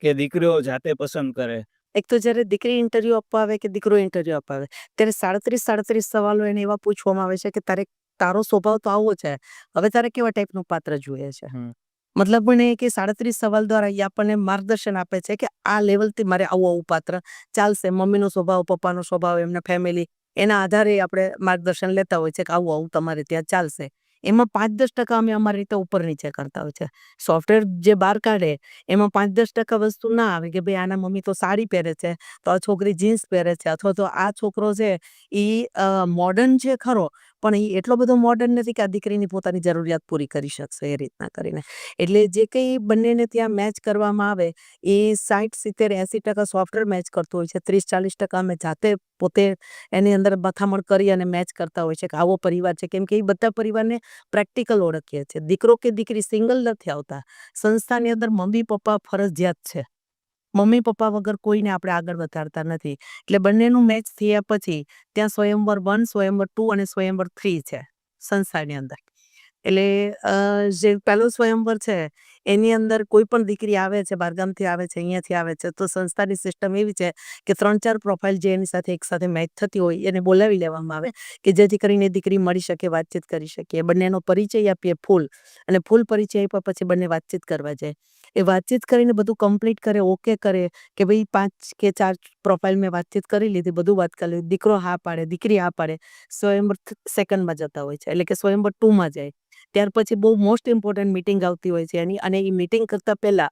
Speaker 2: કે દીકરીઓ જાતે પસંદ કરે?
Speaker 3: એક તો જ્યારે દીકરી ઇન્ટરવ્યુ આપવા આવે કે દીકરો ઇન્ટરવ્યુ આપવા આવે ત્યારે 37 સવાલો એને એવા પૂછવામાં આવે છે કે તારો સ્વભાવ તો આવો છે, હવે તારે કેવા ટાઈપનું પાત્ર જોઈએ છે. મતલબ મને કે 37 સવાલ દ્વારા એ આપણને માર્ગદર્શન આપે છે કે આ લેવલથી મારે આવું પાત્ર ચાલશે. મમ્મીનો સ્વભાવ, પપ્પાનો સ્વભાવ, એમના ફેમિલી, એના આધારે આપણે માર્ગદર્શન લેતા હોય છે કે આવું તમારે ત્યાં ચાલશે. એમાં 5-10% અમે અમારી રીતે ઉપર નીચે કરતા હોય છે. સોફ્ટવેર જે બહાર કાઢે એમાં 5-10% વસ્તુ ના આવે કે ભાઈ આના મમ્મી તો સાડી પહેરે છે તો આ છોકરી જીન્સ પહેરે છે, અથવા તો આ છોકરો છે એ મોડર્ન છે ખરો પણ એ એટલો બધો મોડર્ન નથી કે આ દીકરીની પોતાની જરૂરિયાત પૂરી કરી શકશે એ રીતના કરીને. એટલે જે કંઈ બંનેને ત્યાં મેચ કરવામાં આવે એ 60-70-80% સોફ્ટવેર મેચ કરતું હોય છે. 30-40% અમે જાતે પોતે એની અંદર મથામણ કરી અને મેચ કરતા હોય છે કે આવો પરિવાર છે. કેમ કે એ બધા પરિવારને પ્રેક્ટિકલ ઓળખીએ છીએ. દીકરો કે દીકરી સિંગલ નથી આવતા. સંસ્થાની અંદર મમ્મી પપ્પા ફરજિયાત છે. મમ્મી પપ્પા વગર કોઈને આપણે આગળ વધારતા નથી. એટલે બંનેનું મેચ થયા પછી ત્યાં સ્વયંવર 1, સ્વયંવર 2 અને સ્વયંવર 3 છે સંસ્થાની અંદર. એટલે જે પહેલો સ્વયંવર છે એની અંદર કોઈ પણ દીકરી આવે છે, બહારગામથી આવે છે, અહીંયાથી આવે છે તો સંસ્થાની સિસ્ટમ એવી છે કે 3-4 પ્રોફાઇલ જે એની સાથે એકસાથે મેચ થતી હોય એને બોલાવી લેવામાં આવે કે જેથી કરીને દીકરી મળી શકે, વાતચીત કરી શકીએ. બંનેનો પરિચય આપીએ ફૂલ, અને ફૂલ પરિચય આપ્યા પછી બંને વાતચીત કરવા જાય. એ વાતચીત કરીને બધું કમ્પ્લીટ કરે, ઓકે કરે કે ભાઈ 5 કે 4 પ્રોફાઇલ મેં વાતચીત કરી લીધી, બધું વાત કરી લીધી. દીકરો હા પાડે, દીકરી હા પાડે, સ્વયંવર સેકન્ડમાં જતા હોય છે, એટલે કે સ્વયંવર 2માં જાય. ત્યાર પછી બહુ મોસ્ટ ઇમ્પોર્ટન્ટ મીટિંગ આવતી હોય છે એની, અને એ મીટિંગ કરતાં પહેલા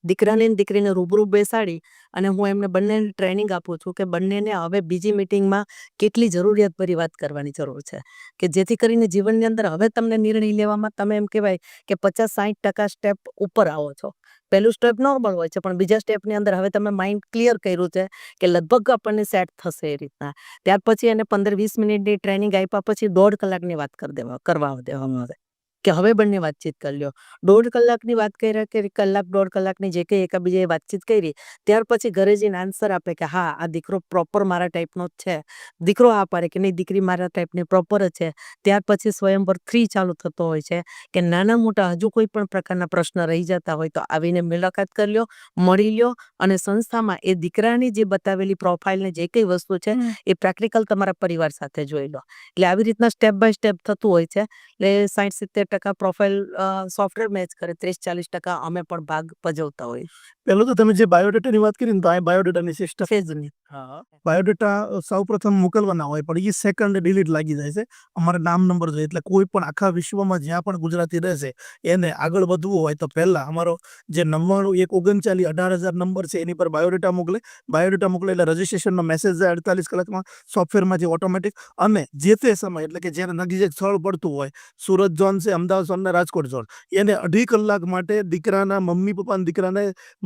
Speaker 3: દીકરાને ને દીકરીને રૂબરૂ બેસાડી અને હું એમને બંનેને ટ્રેનિંગ આપું છું કે બંનેને હવે બીજી મીટિંગમાં કેટલી જરૂરિયાતભરી વાત કરવાની જરૂર છે, કે જેથી કરીને જીવનની અંદર હવે તમને નિર્ણય લેવામાં તમે એમ કહેવાય કે 50-60% સ્ટેપ ઉપર આવો છો. પહેલું સ્ટેપ નોર્મલ હોય છે, પણ બીજા સ્ટેપની અંદર હવે તમે માઇન્ડ ક્લિયર કર્યું છે કે લગભગ આપણને સેટ થશે એ રીતના. ત્યાર પછી એને 15-20 મિનિટની ટ્રેનિંગ આપ્યા પછી 1.5 કલાકની વાત કરવા દેવામાં આવે કે હવે બંને વાતચીત કરી લ્યો. 1.5 કલાકની વાત કર્યા કે કલાક 1.5 કલાકની જે કંઈ એકબીજાએ વાતચીત કરી, ત્યાર પછી ઘરે જઈને આન્સર આપે કે હા આ દીકરો પ્રોપર મારા ટાઈપનો જ છે, દીકરો આ પાડે કે નહીં દીકરી મારા ટાઈપની પ્રોપર જ છે. ત્યાર પછી સ્વયંવર 3 ચાલુ થતો હોય છે કે નાના મોટા હજુ કોઈ પણ પ્રકારના પ્રશ્ન રહી જતા હોય તો આવીને મુલાકાત કરી લ્યો, મળી લ્યો, અને સંસ્થામાં એ દીકરાની જે બતાવેલી પ્રોફાઇલને જે કંઈ વસ્તુ છે એ પ્રેક્ટિકલ તમારા પરિવાર સાથે જોઈ લો. એટલે આવી રીતના સ્ટેપ બાય સ્ટેપ થતું હોય છે. એટલે 60-70% પ્રોફાઇલ સોફ્ટવેર મેચ કરે, 30-40% અમે પણ ભાગ ભજવતા હોઈએ.
Speaker 1: પહેલું તો તમે જે બાયોડેટાની વાત કરી ને, તો આ બાયોડેટાની સિસ્ટમ,
Speaker 3: ફેઝની.
Speaker 1: બાયોડેટા સૌપ્રથમ મોકલવાના હોય પણ એ સેકન્ડ ડિલીટ લાગી જાય છે. અમારે નામ નંબર જોઈએ, એટલે કોઈ પણ આખા વિશ્વમાં જ્યાં પણ ગુજરાતી રહેશે એને આગળ વધવું હોય તો પહેલા અમારો જે 99-139-18,000 નંબર છે એની પર બાયોડેટા મોકલે. બાયોડેટા મોકલે એટલે રજીસ્ટ્રેશનનો મેસેજ જાય 48 કલાકમાં સોફ્ટવેરમાંથી ઓટોમેટિક. અને જે તે સમય એટલે કે જ્યારે નજીક સ્થળ પડતું હોય, સુરત ઝોન છે, અમદાવાદ ઝોન ને રાજકોટ ઝોન, એને 2.5 કલાક માટે દીકરાના મમ્મી પપ્પા દીકરાને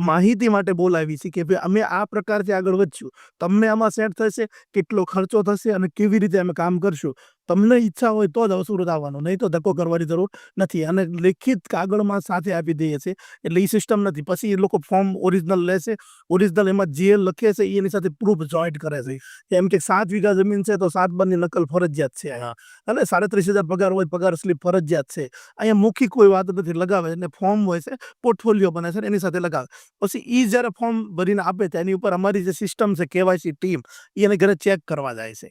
Speaker 1: માહિતી માટે બોલાવી છે કે ભાઈ અમે આ પ્રકારથી આગળ વધશું, તમને આમાં સેટ થશે, કેટલો ખર્ચો થશે અને કેવી રીતે અમે કામ કરશું. તમને ઈચ્છા હોય તો જ સુરત આવવાનું, નહીં તો ધક્કો કરવાની જરૂર નથી. અને લેખિત કાગળમાં સાથે આપી દઈએ છીએ, એટલે એ સિસ્ટમ નથી. પછી એ લોકો ફોર્મ ઓરિજિનલ લેશે, ઓરિજિનલ એમાં જે લખે છે એની સાથે પ્રૂફ જોઈન્ટ કરે છે. એમ કે 7 વીઘા જમીન છે તો 7 બંની નકલ ફરજિયાત છે અહીંયા, અને 37,000 પગાર હોય, પગાર સ્લીપ ફરજિયાત છે. અહીંયા મુખી કોઈ વાત નથી, લગાવે અને ફોર્મ હોય છે, પોર્ટફોલિયો બને છે એની સાથે લગાવે. પછી એ જ્યારે ફોર્મ ભરીને આપે છે એની ઉપર અમારી જે સિસ્ટમ છે કેવાયસી ટીમ, એને ઘરે ચેક કરવા જાય છે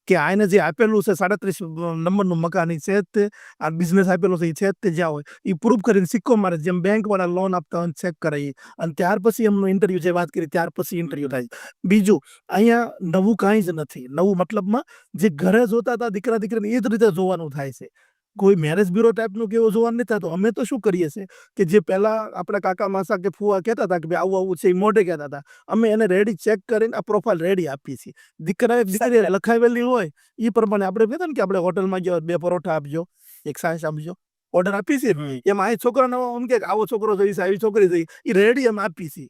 Speaker 1: કે આને જે આપેલું છે 37 નંબરનું મકાન છે જ તે, આ બિઝનેસ આપેલો છે એ છે જ તે, જ્યાં હોય એ પ્રૂફ કરીને સિક્કો મારે, જેમ બેંકવાળા લોન આપતા હોય ચેક કરાવી. અને ત્યાર પછી એમનું ઇન્ટરવ્યુ જે વાત કરી ત્યાર પછી ઇન્ટરવ્યુ થાય. બીજું, અહીંયા નવું કાંઈ જ નથી. નવું મતલબમાં જે ઘરે જોતા હતા દીકરા દીકરીને એ જ રીતે જોવાનું થાય છે. કોઈ મેરેજ બ્યુરો ટાઈપનું કેવું જોવાનું નથી થતું. અમે તો શું કરીએ છીએ કે જે પહેલા આપણા કાકા માસા કે ફુવા કહેતા હતા કે ભાઈ આવું આવું છે, એ મોઢે કહેતા હતા, અમે એને રેડી ચેક કરીને આ પ્રોફાઇલ રેડી આપીએ છીએ. દીકરાએ દીકરીએ લખાવેલી હોય એ પ્રમાણે આપણે કહેતા ને કે આપણે હોટલમાં ગયો 2 પરોઠા આપજો, 1 છાશ આપજો, ઓર્ડર આપી છે. એમાં આ છોકરાનો એમ કે આવો છોકરો જોઈશે, આવી છોકરી જોઈ, એ રેડી અમે આપી છીએ.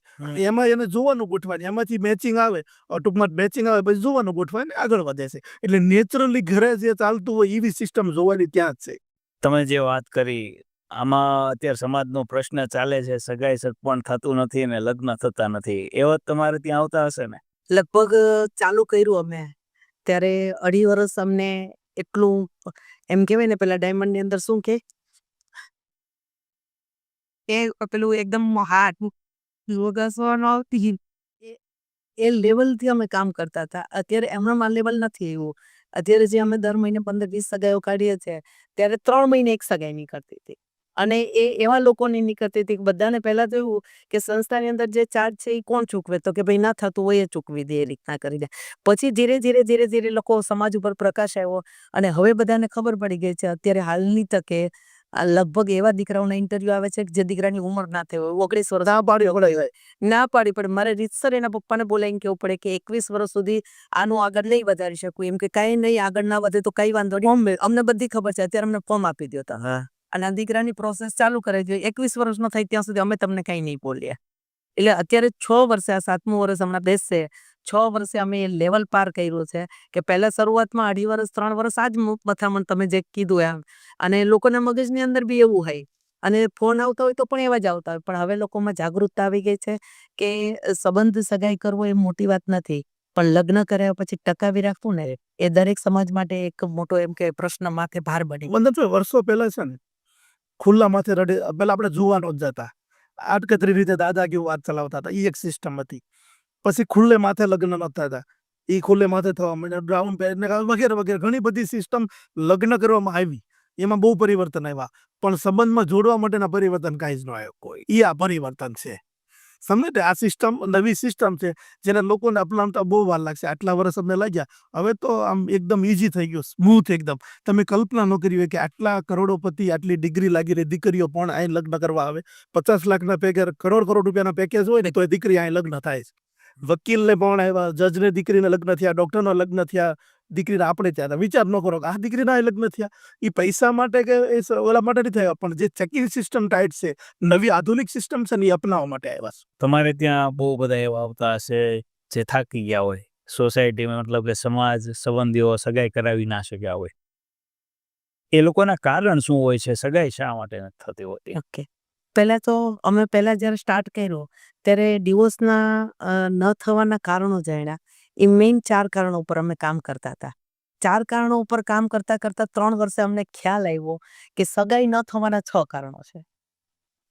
Speaker 1: એમાં એને જોવાનું ગોઠવાની, એમાંથી મેચિંગ આવે, ટૂંકમાં મેચિંગ આવે પછી જોવાનું ગોઠવાય ને આગળ વધે છે. એટલે નેચરલી ઘરે જે ચાલતું હોય એવી સિસ્ટમ જોવાની ત્યાં જ છે.
Speaker 2: તમે જે વાત કરી, આમાં અત્યારે સમાજનો પ્રશ્ન ચાલે છે, સગાઈ સગપણ થતું નથી અને લગ્ન થતા નથી. એવા તમારે ત્યાં આવતા હશે ને?
Speaker 3: લગભગ ચાલુ કર્યું અમે ત્યારે 2.5 વર્ષ અમને એટલું એમ કહેવાય ને, પેલા ડાયમંડની અંદર શું કે પેલું એકદમ હાર્ડ યોગાસન આવતી એ લેવલથી અમે કામ કરતા હતા. અત્યારે એમનામ આ લેવલ નથી આવ્યું. અત્યારે જે અમે દર મહિને 15-20 સગાઈઓ કાઢીએ છીએ, ત્યારે 3 મહિને એક સગાઈ નીકળતી હતી. અને એ એવા લોકોની નીકળતી હતી કે બધાને પહેલા તો એવું કે સંસ્થાની અંદર જે ચાર્જ છે એ કોણ ચૂકવે, તો કે ભાઈ ના થતું હોય એ ચૂકવી દે, એ રીતના કરી દે. પછી ધીરે ધીરે લોકો સમાજ ઉપર પ્રકાશ આવ્યો અને હવે બધાને ખબર પડી ગઈ છે. અત્યારે હાલની તકે આ લગભગ એવા દીકરાઓના ઇન્ટરવ્યુ આવે છે કે જે દીકરાની ઉંમર ના થઈ હોય, 19 વર્ષ
Speaker 1: ના પાડી હોય.
Speaker 3: ના પાડી પડે. મારે રીતસર એના પપ્પાને બોલાવીને કેવું પડે કે 21 વર્ષ સુધી આનું આગળ નહીં વધારી શકું. એમ કે કાંઈ નહીં, આગળ ના વધે તો કઈ વાંધો નહીં, અમને બધી ખબર છે, અત્યારે અમને ફોર્મ આપી દો તા. અને આ દીકરાની પ્રોસેસ ચાલુ કરે છે. 21 વર્ષ નો થાય ત્યાં સુધી અમે તમને કઈ નહીં બોલીએ. એટલે અત્યારે 6 વર્ષે, આ 7મું વર્ષ હમણાં બેસશે, 6 વર્ષે અમે એ લેવલ પાર કર્યું છે કે પહેલા શરૂઆતમાં 2.5 વર્ષ 3 વર્ષ આ જ મથામણ તમે જે કીધું એમ, અને લોકોના મગજની અંદર બી એવું હોય, અને ફોન આવતા હોય તો પણ એવા જ આવતા હોય. પણ હવે લોકોમાં જાગૃતતા આવી ગઈ છે કે સંબંધ સગાઈ કરવો એ મોટી વાત નથી, પણ લગ્ન કર્યા પછી ટકાવી રાખવું ને એ દરેક સમાજ માટે એક મોટો એમ કે પ્રશ્ન માથે ભાર બની.
Speaker 1: વર્ષો પહેલા છે ને, ખુલ્લા માથે રડે, પેલા આપણે જોવાનો જ જતા, આડકતરી રીતે દાદા કેવું વાત ચલાવતા હતા, એ એક સિસ્ટમ હતી. પછી ખુલ્લે માથે લગ્ન નતા હતા, એ ખુલ્લે માથે થવા માંડ્યા, બ્રાઉન પહેરીને વગેરે વગેરે ઘણી બધી સિસ્ટમ લગ્ન કરવામાં આવી. એમાં બહુ પરિવર્તન આવ્યા, પણ સંબંધમાં જોડવા માટેના પરિવર્તન કાંઈ જ ન આવ્યો કોઈ. એ આ પરિવર્તન છે. સમજે ને? આ સિસ્ટમ નવી સિસ્ટમ છે જેને લોકોને અપનાવતા બહુ વાર લાગશે. આટલા વર્ષ અમને લાગ્યા, હવે તો આમ એકદમ ઈઝી થઈ ગયું, સ્મૂથ એકદમ. તમે કલ્પના ન કરી હોય કે આટલા કરોડોપતિ, આટલી ડિગ્રી લાગી રહી દીકરીઓ પણ અહીં લગ્ન કરવા આવે. 50 લાખના પેકેજ, કરોડ રૂપિયાના પેકેજ હોય ને તો એ દીકરી અહીં લગ્ન થાય છે. વકીલને પણ આવ્યા, જજને દીકરીને લગ્ન થયા, ડોક્ટરનો લગ્ન થયા, દીકરીને આપણે ત્યાં હતા. વિચાર ન કરો કે આ દીકરીના અહીં લગ્ન થયા. એ પૈસા માટે કે એ ઓલા માટે નથી થયા, પણ જે ચેકિંગ સિસ્ટમ ટાઈટ છે, નવી આધુનિક સિસ્ટમ છે ને એ અપનાવવા માટે આવ્યા છે.
Speaker 2: તમારે ત્યાં બહુ બધા એવા આવતા હશે જે થાકી ગયા હોય સોસાયટીમાં, મતલબ કે સમાજ સંબંધીઓ સગાઈ કરાવી ના શક્યા હોય. એ લોકોના કારણ શું હોય છે? સગાઈ શા માટે નથી થતી હોતી?
Speaker 3: ઓકે. પહેલા તો અમે જ્યારે સ્ટાર્ટ કર્યું ત્યારે ડિવોર્સના ન થવાના કારણો જાણ્યા. એ મેઇન 4 કારણો ઉપર અમે કામ કરતા હતા. 4 કારણો ઉપર કામ કરતા 3 વર્ષે અમને ખ્યાલ આવ્યો કે સગાઈ ન થવાના 6 કારણો છે.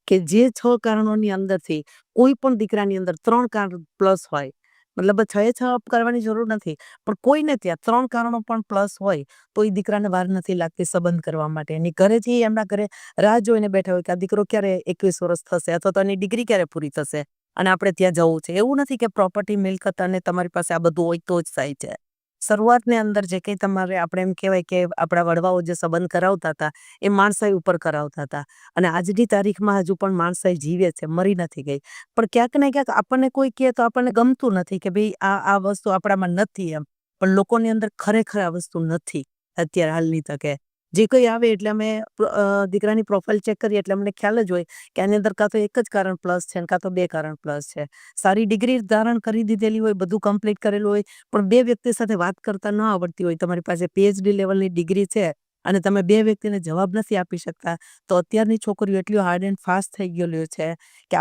Speaker 3: કે જે 6 કારણોની અંદરથી કોઈ પણ દીકરાની અંદર 3 કારણ પ્લસ હોય, મતલબ 6 અપ કરવાની જરૂર નથી, પણ કોઈને ત્યાં 3 કારણો પણ પ્લસ હોય તો એ દીકરાને વાર નથી લાગતી સંબંધ કરવા માટે. એની ઘરેથી એમના ઘરે રાહ જોઈને બેઠા હોય કે આ દીકરો ક્યારે 21 વર્ષ થશે અથવા તો એની ડિગ્રી ક્યારે પૂરી થશે અને આપણે ત્યાં જવું છે. એવું નથી કે પ્રોપર્ટી, મિલકત અને તમારી પાસે આ બધું હોય તો જ થાય છે. શરૂઆતની અંદર જે કંઈ તમારે આપણે એમ કહેવાય કે આપણા વડવાઓ જે સંબંધ કરાવતા હતા એ માણસાઈ ઉપર કરાવતા હતા, અને આજની તારીખમાં હજુ પણ માણસાઈ જીવે છે, મરી નથી ગઈ. પણ ક્યાંક ને ક્યાંક આપણને કોઈ કહે તો આપણને ગમતું નથી કે ભાઈ આ વસ્તુ આપણામાં નથી એમ. પણ લોકોની અંદર ખરેખર આ વસ્તુ નથી અત્યારે હાલની તકે. જે કંઈ આવે એટલે અમે દીકરાની પ્રોફાઇલ ચેક કરીએ એટલે અમને ખ્યાલ જ હોય કે આની અંદર કાં તો એક જ કારણ પ્લસ છે કાં તો 2 કારણ પ્લસ છે. સારી ડિગ્રી ધારણ કરી દીધેલી હોય, બધું કમ્પ્લીટ કરેલું હોય, પણ 2 વ્યક્તિ સાથે વાત કરતા ન આવડતી હોય, તમારી પાસે PhD લેવલની ડિગ્રી છે અને તમે 2 વ્યક્તિને જવાબ નથી આપી શકતા, તો અત્યારની છોકરીઓ એટલી હાર્ડ એન્ડ ફાસ્ટ થઈ ગયેલી છે કે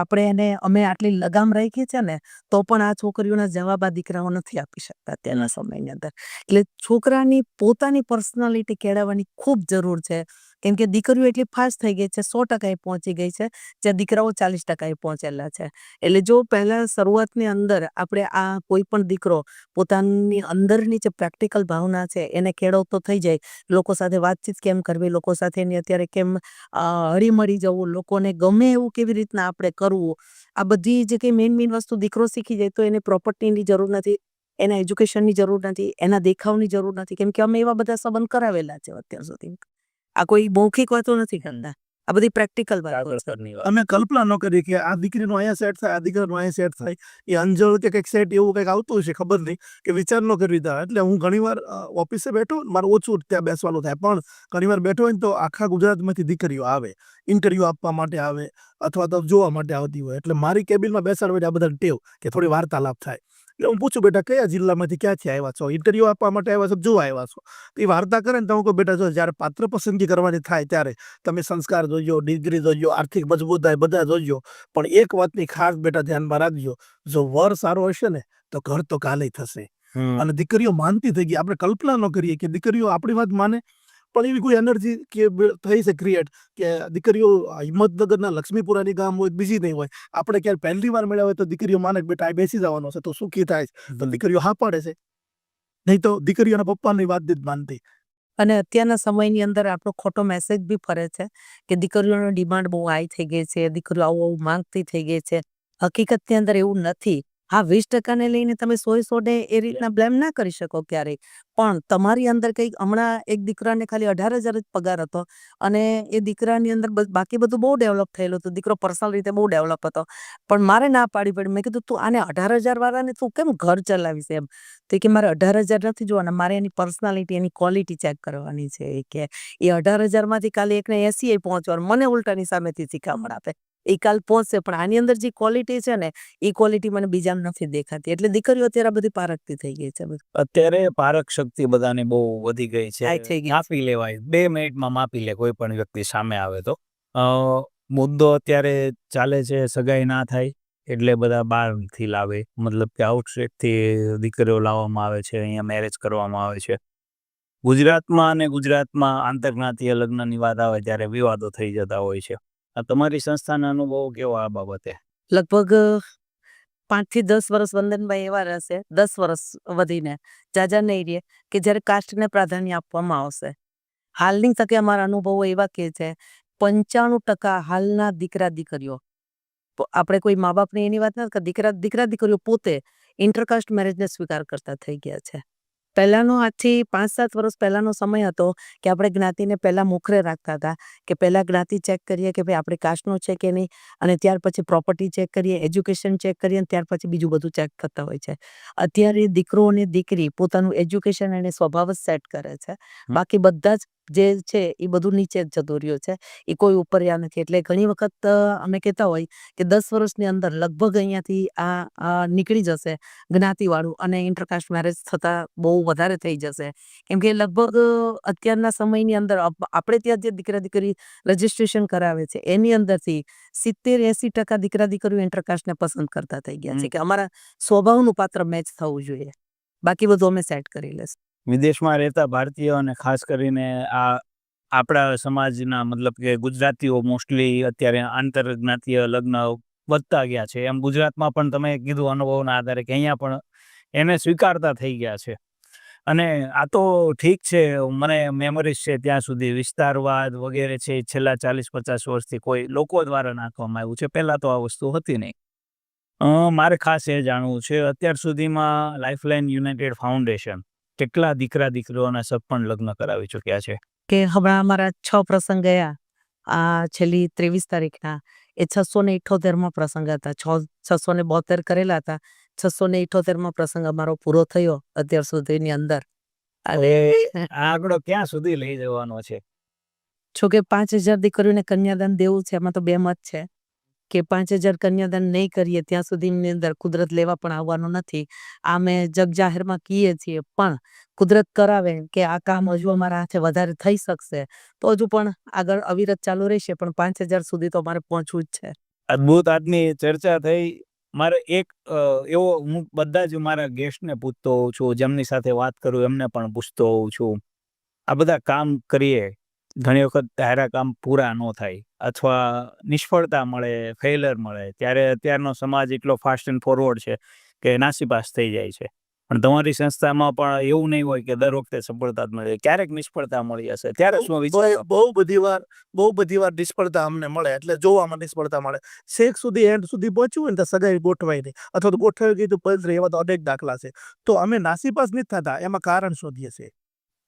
Speaker 3: અમે આટલી લગામ રાખી છે ને તો પણ આ છોકરીઓના જવાબ આ દીકરાઓ નથી આપી શકતા અત્યારના સમયની અંદર. એટલે છોકરાની પોતાની પર્સનાલિટી કેળવવાની ખૂબ જરૂર છે. કેમ કે દીકરીઓ એટલી ફાસ્ટ થઈ ગઈ છે, 100% પહોંચી ગઈ છે, જ્યાં દીકરાઓ 40% પહોંચેલા છે. એટલે જો પહેલા શરૂઆતની અંદર આપણે આ કોઈ પણ દીકરો પોતાની અંદરની જે પ્રેક્ટિકલ ભાવના છે એને કેળવતો થઈ જાય, લોકો સાથે વાતચીત કેમ કરવી, લોકો સાથે એની અત્યારે કેમ હળીમળી જવું, લોકોને ગમે એવું કેવી રીતના આપણે કરવું, આ બધી જે કંઈ મેઇન વસ્તુ દીકરો શીખી જાય તો એને પ્રોપર્ટીની જરૂર નથી, એના એજ્યુકેશનની જરૂર નથી, એના દેખાવની જરૂર નથી. કેમ કે અમે એવા બધા સંબંધ કરાવેલા છે અત્યાર સુધી. આ કોઈ મૌખિક વાતો નથી કરતા, આ બધી પ્રેક્ટિકલ વાતો છે.
Speaker 2: આગળની વાત.
Speaker 1: અમે કલ્પના ન કરી કે આ દીકરીનું અહીંયા સેટ થાય, આ દીકરાનું અહીંયા સેટ થાય. એ અંજળ કે કંઈક સેટ એવું કંઈક આવતું હશે, ખબર નહીં, કે વિચાર ન કરી દીધા. એટલે હું ઘણીવાર ઓફિસે બેઠો, મારે ઓછું ત્યાં બેસવાનું થાય, પણ ઘણીવાર બેઠો હોય ને તો આખા ગુજરાતમાંથી દીકરીઓ આવે, ઇન્ટરવ્યૂ આપવા માટે આવે અથવા તો જોવા માટે આવતી હોય. એટલે મારી કેબિનમાં બેસાડવા આ બધા ટેવ કે થોડી વાર્તાલાપ થાય. એટલે હું પૂછું, બેટા કયા જિલ્લામાંથી ક્યાંથી આવ્યા છો? ઇન્ટરવ્યૂ આપવા માટે આવ્યા છો, જોવા આવ્યા છો? તો એ વાર્તા કરે ને તો હું કહું, બેટા જો જ્યારે પાત્ર પસંદગી કરવાની થાય ત્યારે તમે સંસ્કાર જોજો, ડિગ્રી જોજો, આર્થિક મજબૂતાઈ બધા જોજો, પણ એક વાતની ખાસ બેટા ધ્યાનમાં રાખજો, જો વર સારો હશે ને તો ઘર તો કાલે થશે. અને દીકરીઓ માનતી થઈ ગઈ. આપણે કલ્પના ન કરીએ કે દીકરીઓ આપણી વાત માને, પણ એવી કોઈ એનર્જી કે થઈ છે ક્રિએટ કે દીકરીઓ હિંમતનગરના લક્ષ્મીપુરાની ગામ હોય, બીજી નહીં હોય, આપણે ક્યારે પહેલી વાર મળ્યા હોય તો દીકરીઓ માને કે બેટા આ બેસી જવાનો છે તો સુખી થાય છે, તો દીકરીઓ હા પાડે છે. નહીં તો દીકરીઓના પપ્પાની વાત જ માનતી.
Speaker 3: અને અત્યારના સમયની અંદર આપણો ખોટો મેસેજ બી ફરે છે કે દીકરીઓની ડિમાન્ડ બહુ હાઈ થઈ ગઈ છે, દીકરીઓ આવું માંગતી થઈ ગઈ છે. હકીકતની અંદર એવું નથી. હા, 20% લઈને તમે 100 એ રીતના બ્લેમ ના કરી શકો ક્યારેય, પણ તમારી અંદર કંઈક, હમણાં એક દીકરાને ખાલી 18,000 જ પગાર હતો અને એ દીકરાની અંદર બાકી બધું બહુ ડેવલપ થયેલું હતું, દીકરો પર્સનલ રીતે બહુ ડેવલપ હતો, પણ મારે ના પાડી પડી. મેં કીધું તું આને 18,000 વાળાને તું કેમ ઘર ચલાવીશ એમ? તો કે મારે 18,000 નથી જોવાના, મારે એની પર્સનાલિટી, એની ક્વોલિટી ચેક કરવાની છે. કે એ 18,000માંથી કાલે એકને 80 પહોંચવાનું, મને ઉલટાની સામેથી શીખામણ આપે, એ કાલ પહોંચશે, પણ આની અંદર જે ક્વોલિટી છે ને એ ક્વોલિટી મને બીજામાં નથી દેખાતી. એટલે દીકરીઓ અત્યારે બધી પારખતી થઈ ગઈ છે.
Speaker 2: અત્યારે પારક શક્તિ બધાને બહુ વધી ગઈ છે.
Speaker 3: હાઈ થઈ ગઈ.
Speaker 2: માપી લેવાય, 2 મિનિટમાં માપી લે કોઈ પણ વ્યક્તિ સામે આવે તો. મુદ્દો અત્યારે ચાલે છે સગાઈ ના થાય એટલે બધા બહારથી લાવે, મતલબ કે આઉટસ્ટેટથી દીકરીઓ લાવવામાં આવે છે, અહીંયા મેરેજ કરવામાં આવે છે. ગુજરાતમાં આંતરજ્ઞાતીય લગ્નની વાત આવે ત્યારે વિવાદો થઈ જતા હોય છે. આ તમારી સંસ્થાના અનુભવ કેવો આ બાબતે?
Speaker 3: લગભગ 5 થી 10 વર્ષ વંદનભાઈ એવા રહેશે, 10 વર્ષ વધીને જાજા નહીં રહે કે જ્યારે કાસ્ટને પ્રાધાન્ય આપવામાં આવશે. હાલની તકે અમારા અનુભવો એવા કે છે 95% હાલના દીકરા દીકરીઓ આપણે કોઈ મા બાપને એની વાત નથી કરતા, દીકરા દીકરીઓ પોતે ઇન્ટરકાસ્ટ મેરેજને સ્વીકાર કરતા થઈ ગયા છે. પહેલાનો આજથી 5-7 વર્ષ પહેલાનો સમય હતો કે આપણે જ્ઞાતિને પહેલા મોખરે રાખતા હતા કે પહેલા જ્ઞાતિ ચેક કરીએ કે ભાઈ આપણે કાસ્ટનો છે કે નહીં, અને ત્યાર પછી પ્રોપર્ટી ચેક કરીએ, એજ્યુકેશન ચેક કરીએ, અને ત્યાર પછી બીજું બધું ચેક કરતા હોય છે. અત્યારે દીકરો અને દીકરી પોતાનું એજ્યુકેશન અને સ્વભાવ જ સેટ કરે છે, બાકી બધા જ જે છે એ બધું નીચે જ જતું રહ્યું છે, એ કોઈ ઉપર્યા નથી. એટલે ઘણી વખત અમે કહેતા હોય કે 10 વર્ષની અંદર લગભગ અહીંયાથી આ નીકળી જશે જ્ઞાતિવાળું, અને ઇન્ટરકાસ્ટ મેરેજ થતા બહુ વધારે થઈ જશે. કેમ કે લગભગ અત્યારના સમયની અંદર આપણે ત્યાં જે દીકરા દીકરી રજીસ્ટ્રેશન કરાવે છે એની અંદરથી 70-80% દીકરા દીકરીઓ ઇન્ટરકાસ્ટને પસંદ કરતા થઈ ગયા છે કે અમારા સ્વભાવનું પાત્ર મેચ થવું જોઈએ, બાકી બધું અમે સેટ કરી લેશું.
Speaker 2: વિદેશમાં રહેતા ભારતીયો અને ખાસ કરીને આ આપણા સમાજના મતલબ કે ગુજરાતીઓ મોસ્ટલી અત્યારે આંતરજ્ઞાતીય લગ્ન વધતા ગયા છે. એમ ગુજરાતમાં પણ તમે કીધું અનુભવના આધારે કે અહીંયા પણ એને સ્વીકારતા થઈ ગયા છે. અને આ તો ઠીક છે, મને મેમરીઝ છે ત્યાં સુધી વિસ્તારવાદ વગેરે છે છેલ્લા 40-50 વર્ષથી કોઈ લોકો દ્વારા નાખવામાં આવ્યું છે. પહેલાં તો આ વસ્તુ હતી નહીં. મારે ખાસ એ જાણવું છે, અત્યાર સુધીમાં લાઇફલાઇન યુનાઇટેડ ફાઉન્ડેશન કેટલા દીકરા દીકરીઓના સગપણ લગ્ન કરાવી ચૂક્યા છે?
Speaker 3: કે હમણાં અમારા 6 પ્રસંગ ગયા આ છેલ્લી 23 તારીખના, એ 678માં પ્રસંગ હતા. 672 કરેલા હતા, 678માં પ્રસંગ અમારો પૂરો થયો અત્યાર સુધીની અંદર.
Speaker 2: હવે આ આંકડો ક્યાં સુધી લઈ જવાનો છે?
Speaker 3: જોકે 5000 દીકરીઓને કન્યાદાન દેવું છે, એમાં તો બે મત છે કે 5000 કન્યાદાન નહીં કરીએ ત્યાં સુધીની અંદર કુદરત લેવા પણ આવવાનું નથી. આ મેં જગ જાહેરમાં કહીએ છીએ, પણ કુદરત કરાવે કે આ કામ હજુ અમારા હાથે વધારે થઈ શકશે તો હજુ પણ આગળ અવિરત ચાલુ રહેશે, પણ 5000 સુધી તો અમારે પહોંચવું જ છે.
Speaker 2: અદ્ભુત આજની ચર્ચા થઈ. મારે એક એવો હું બધા જ મારા ગેસ્ટને પૂછતો હોઉં છું, જેમની સાથે વાત કરું એમને પણ પૂછતો હોઉં છું, આ બધા કામ કરીએ, ઘણી વખત ધાર્યા કામ પૂરા ન થાય અથવા નિષ્ફળતા મળે, ફેઇલર મળે, ત્યારે અત્યારનો સમાજ એટલો ફાસ્ટ એન્ડ ફોરવર્ડ છે કે નાસીપાસ થઈ જાય છે. પણ તમારી સંસ્થામાં પણ એવું નહીં હોય કે દર વખતે સફળતા જ મળે, ક્યારેક નિષ્ફળતા મળી હશે, ત્યારે શું વિચાર?
Speaker 1: બહુ બધી વાર નિષ્ફળતા અમને મળે, એટલે જોવામાં નિષ્ફળતા મળે. શેક સુધી એન્ડ સુધી પહોંચ્યું હોય ને તો સગાઈ ગોઠવાય નહીં, અથવા તો ગોઠવાઈ ગઈ તો પલરે, એવા તો અનેક દાખલા છે. તો અમે નાસીપાસ નથી થતા, એમાં કારણ શોધીએ છીએ.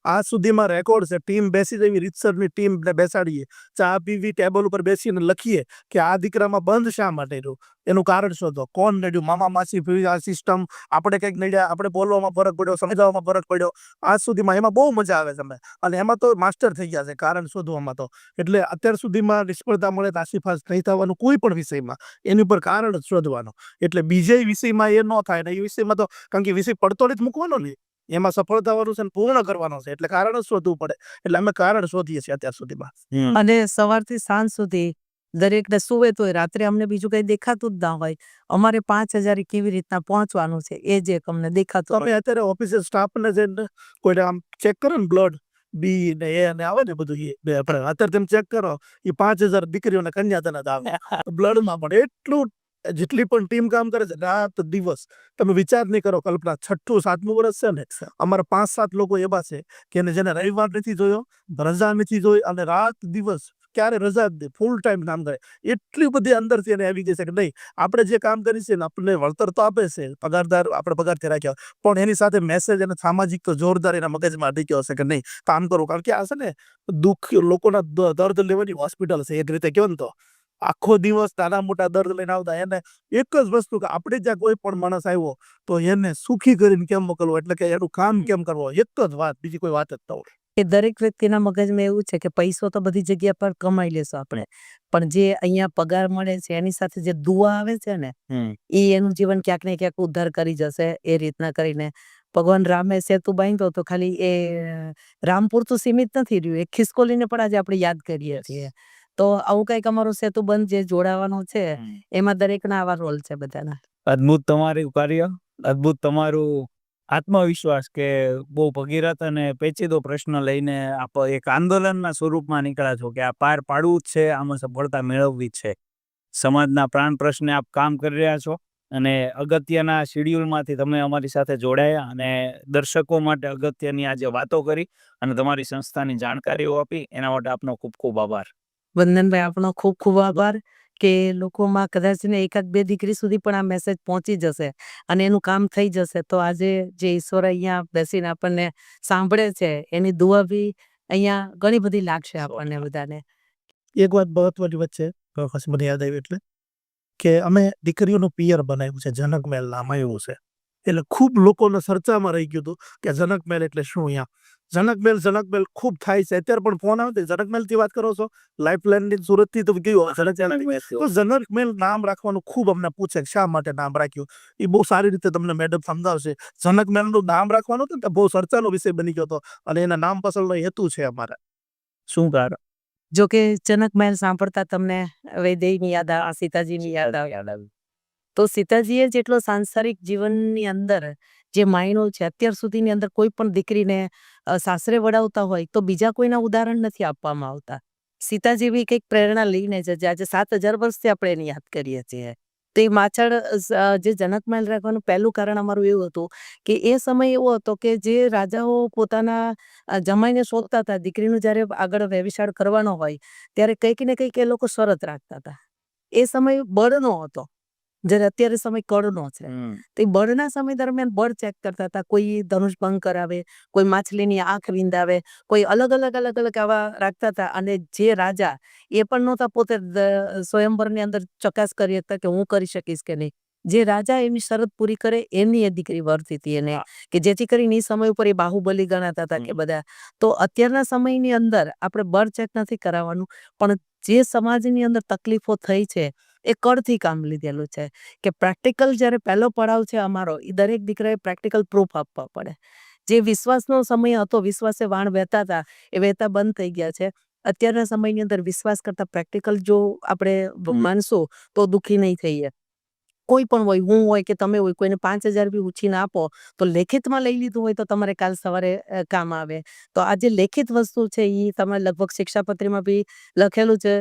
Speaker 1: આજ સુધીમાં રેકોર્ડ છે, ટીમ બેસી જવી, રીતસરની ટીમને બેસાડીએ, ચા પીવી, ટેબલ ઉપર બેસીને લખીએ કે આ દીકરામાં બંધ શા માટે રહ્યું, એનું કારણ શોધો. કોણ નડ્યું, મામા માસી ફી, આ સિસ્ટમ, આપણે કંઈક નડ્યા, આપણે બોલવામાં ફરક પડ્યો, સમજાવવામાં ફરક પડ્યો. આજ સુધીમાં એમાં બહુ મજા આવે છે અમે, અને એમાં તો માસ્ટર થઈ ગયા છે કારણ શોધવામાં તો. એટલે અત્યાર સુધીમાં નિષ્ફળતા મળે, નાસીપાસ નહીં થવાનું કોઈ પણ વિષયમાં, એની ઉપર કારણ જ શોધવાનું. એટલે બીજે વિષયમાં એ ન થાય ને, એ વિષયમાં તો કારણ કે વિષય પડતો જ મૂકવાનો નહીં, એમાં સફળ થવાનું છે, પૂર્ણ કરવાનો છે, એટલે કારણ જ શોધવું પડે. એટલે અમે કારણ શોધીએ છીએ અત્યાર સુધીમાં.
Speaker 3: અને સવારથી સાંજ સુધી દરેકને સુવે તોય રાત્રે અમને બીજું કઈ દેખાતું જ ના હોય, અમારે 5000 કેવી રીતના પહોંચવાનું છે એ જે અમને દેખાતું.
Speaker 1: અમે અત્યારે ઓફિસે સ્ટાફને જઈને કોઈને આમ ચેક કરો ને, બ્લડ બી ને એ ને આવે ને બધું, એ આપણે અત્યારે તમે ચેક કરો, એ 5000 દીકરીઓને કન્યાદાન જ આવે બ્લડમાં. પણ એટલું જેટલી પણ ટીમ કામ કરે છે રાત દિવસ, તમે વિચાર નહીં કરો. કલ્પના 6ઠું-7મું વર્ષ છે ને, અમારા 5-7 લોકો એવા છે કે જેને રવિવાર નથી જોયો, રજા નથી જોઈ, અને રાત દિવસ ક્યારે રજા જ દે, ફૂલ ટાઈમ કામ કરે. એટલી બધી અંદરથી એને આવી ગઈ છે કે નહીં, આપણે જે કામ કરી છે ને આપણને વળતર તો આપે છે, પગારદાર આપણે પગારથી રાખ્યા, પણ એની સાથે મેસેજ અને સામાજિક તો જોરદાર એના મગજમાં અડી ગયો હશે કે નહીં કામ કરો. કારણ કે આ છે ને દુઃખ, લોકોના દર્દ લેવાની હોસ્પિટલ છે એક રીતે, કેવું ને તો આખો દિવસ નાના મોટા દર્દ લઈને આવતા, એને એક જ વસ્તુ કે આપણે જ્યાં કોઈ પણ માણસ આવ્યો તો એને સુખી કરીને કેમ મોકલવો, એટલે કે એનું કામ કેમ કરવો, એક જ વાત, બીજી કોઈ વાત જ ન હોય.
Speaker 3: કે દરેક વ્યક્તિના મગજમાં એવું છે કે પૈસો તો બધી જગ્યા પર કમાઈ લેશું આપણે, પણ જે અહીંયા પગાર મળે છે એની સાથે જે દુઆ આવે છે ને, એ એનું જીવન ક્યાંક ને ક્યાંક ઉદ્ધાર કરી જશે. એ રીતના કરીને ભગવાન રામે સેતુ બાંધ્યો તો ખાલી એ રામ પૂરતું સીમિત નથી રહ્યું, એ ખિસકોલીને પણ આજે આપણે યાદ કરીએ છીએ. તો આવું કંઈક અમારું સેતુબંધ જે જોડાવાનું છે, એમાં દરેકના આવા રોલ છે બધાના.
Speaker 2: અદ્ભુત તમારું કાર્ય, અદ્ભુત તમારું આત્મવિશ્વાસ કે બહુ ભગીરથ અને પેચીદો પ્રશ્ન લઈને આપ એક આંદોલનના સ્વરૂપમાં નીકળ્યા છો કે આ પાર પાડવું જ છે, આમાં સફળતા મેળવવી જ છે. સમાજના પ્રાણ પ્રશ્ને આપ કામ કરી રહ્યા છો, અને અગત્યના શેડ્યુલમાંથી તમે અમારી સાથે જોડાયા અને દર્શકો માટે અગત્યની આજે વાતો કરી અને તમારી સંસ્થાની જાણકારીઓ આપી એના માટે આપનો ખૂબ ખૂબ આભાર.
Speaker 3: વંદનભાઈ, આપનો ખૂબ ખૂબ આભાર કે લોકોમાં કદાચ ને એકાદ બે દીકરી સુધી પણ આ મેસેજ પહોંચી જશે અને એનું કામ થઈ જશે. તો આજે જે ઈશ્વર અહીંયા બેસીને આપણને સાંભળે છે એની દુઆ બી અહીંયા ઘણી બધી લાગશે આપણને બધાને.
Speaker 1: એક વાત મહત્વની વચ્ચે ખાસ મને યાદ આવી એટલે કે અમે દીકરીઓનું પિયર બનાવ્યું છે, જનકમહેલ નામ આવ્યું છે. એટલે ખૂબ લોકોને ચર્ચામાં રહી ગયું હતું કે જનકમહેલ એટલે શું. અહીંયા જનકમહેલ ખૂબ થાય છે. અત્યારે પણ ફોન આવે તો જનકમહેલથી વાત કરો છો, લાઈફલાઈનની સુરતથી તો ગયું તો જનકમહેલ નામ રાખવાનું ખૂબ અમને પૂછે શા માટે નામ રાખ્યું. એ બહુ સારી રીતે તમને મેડમ સમજાવશે. જનકમહેલનું નામ રાખવાનું હતું ને બહુ ચર્ચાનો વિષય બની ગયો હતો અને એના નામ પાછળનો હેતુ છે અમારા.
Speaker 2: શું કારણ?
Speaker 3: જો કે જનક મહેલ સાંભળતા તમને વૈદેહીની યાદ આવે, સીતાજીની યાદ આવે. તો સીતાજીએ જેટલો સાંસારિક જીવનની અંદર જે માયનો છે, અત્યાર સુધીની અંદર કોઈ પણ દીકરીને સાસરે વડાવતા હોય તો બીજા કોઈના ઉદાહરણ નથી આપવામાં આવતા. સીતા જેવી કંઈક પ્રેરણા લઈને જ આજે 7,000 વર્ષથી આપણે એને યાદ કરીએ છીએ. તો એ માછળ જે જનકમહેલ રાખવાનું પહેલું કારણ અમારું એવું હતું કે એ સમય એવો હતો કે જે રાજાઓ પોતાના જમાઈને શોધતા હતા, દીકરીનું જ્યારે આગળ વ્યભિચાર કરવાનો હોય ત્યારે કંઈક ને કંઈક એ લોકો શરત રાખતા હતા. એ સમય બળનો હતો, જ્યારે અત્યારે સમય કળનો છે. તો એ બળના સમય દરમિયાન બળ ચેક કરતા હતા. કોઈ ધનુષ ભંગ કરાવે, કોઈ માછલીની આંખ વિંધાવે, કોઈ અલગ આવા રાખતા હતા. અને જે રાજા એ પણ નહોતા પોતે સ્વયંવરની અંદર ચકાસ કરી શકતા કે હું કરી શકીશ કે નહીં. જે રાજા એની શરત પૂરી કરે એની એ દીકરી વર્તી હતી એને, કે જેથી કરીને એ સમય ઉપર એ બાહુબલી ગણાતા હતા કે બધા. તો અત્યારના સમયની અંદર આપણે બળ ચેક નથી કરાવવાનું, પણ જે સમાજની અંદર તકલીફો થઈ છે એ કળથી કામ લીધેલું છે. કે પ્રેક્ટિકલ જ્યારે પહેલો પડાવ છે અમારો, એ દરેક દીકરાએ પ્રેક્ટિકલ પ્રૂફ આપવા પડે. જે વિશ્વાસનો સમય હતો, વિશ્વાસે વાણ વહેતા હતા એ વહેતા બંધ થઈ ગયા છે. અત્યારના સમયની અંદર વિશ્વાસ કરતા પ્રેક્ટિકલ જો આપણે માનશું તો દુઃખી નહીં થઈએ. કોઈ પણ હોય, હું હોય કે તમે હોય, કોઈને 5,000 બી ઉછીને આપો તો લેખિતમાં લઈ લીધું હોય તો તમારે કાલ સવારે કામ આવે. તો આ જે લેખિત વસ્તુ છે એ તમારે લગભગ શિક્ષાપત્રીમાં બી લખેલું છે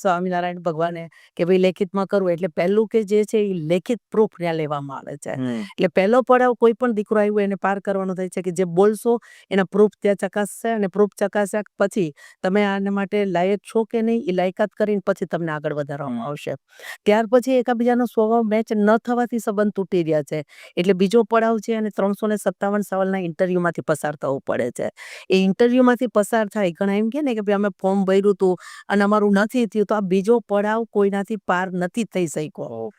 Speaker 3: સ્વામિનારાયણ ભગવાને કે ભાઈ લેખિતમાં કરવું. એટલે પહેલું કે જે છે એ લેખિત પ્રૂફ ત્યાં લેવામાં આવે છે. એટલે પહેલો પડાવ કોઈ પણ દીકરો આવ્યો એને પાર કરવાનો થાય છે કે જે બોલશો એના પ્રૂફ ત્યાં ચકાસશે, અને પ્રૂફ ચકાસ્યા પછી તમે આના માટે લાયક છો કે નહીં એ લાયકાત કરીને પછી તમને આગળ વધારવામાં આવશે. ત્યાર પછી એકાબીજાનો સ્વભાવ મેચ ન થવાથી સંબંધ તૂટી રહ્યા છે. એટલે બીજો પડાવ છે અને 357 સવાલના ઇન્ટરવ્યુમાંથી પસાર થવું પડે છે. એ ઇન્ટરવ્યુમાંથી પસાર થાય, ઘણા એમ કે ને કે ભાઈ અમે ફોર્મ ભર્યું હતું અને અમારું નથી થયું, તો આ બીજો પડાવ કોઈનાથી પાર નથી થઈ શક્યો.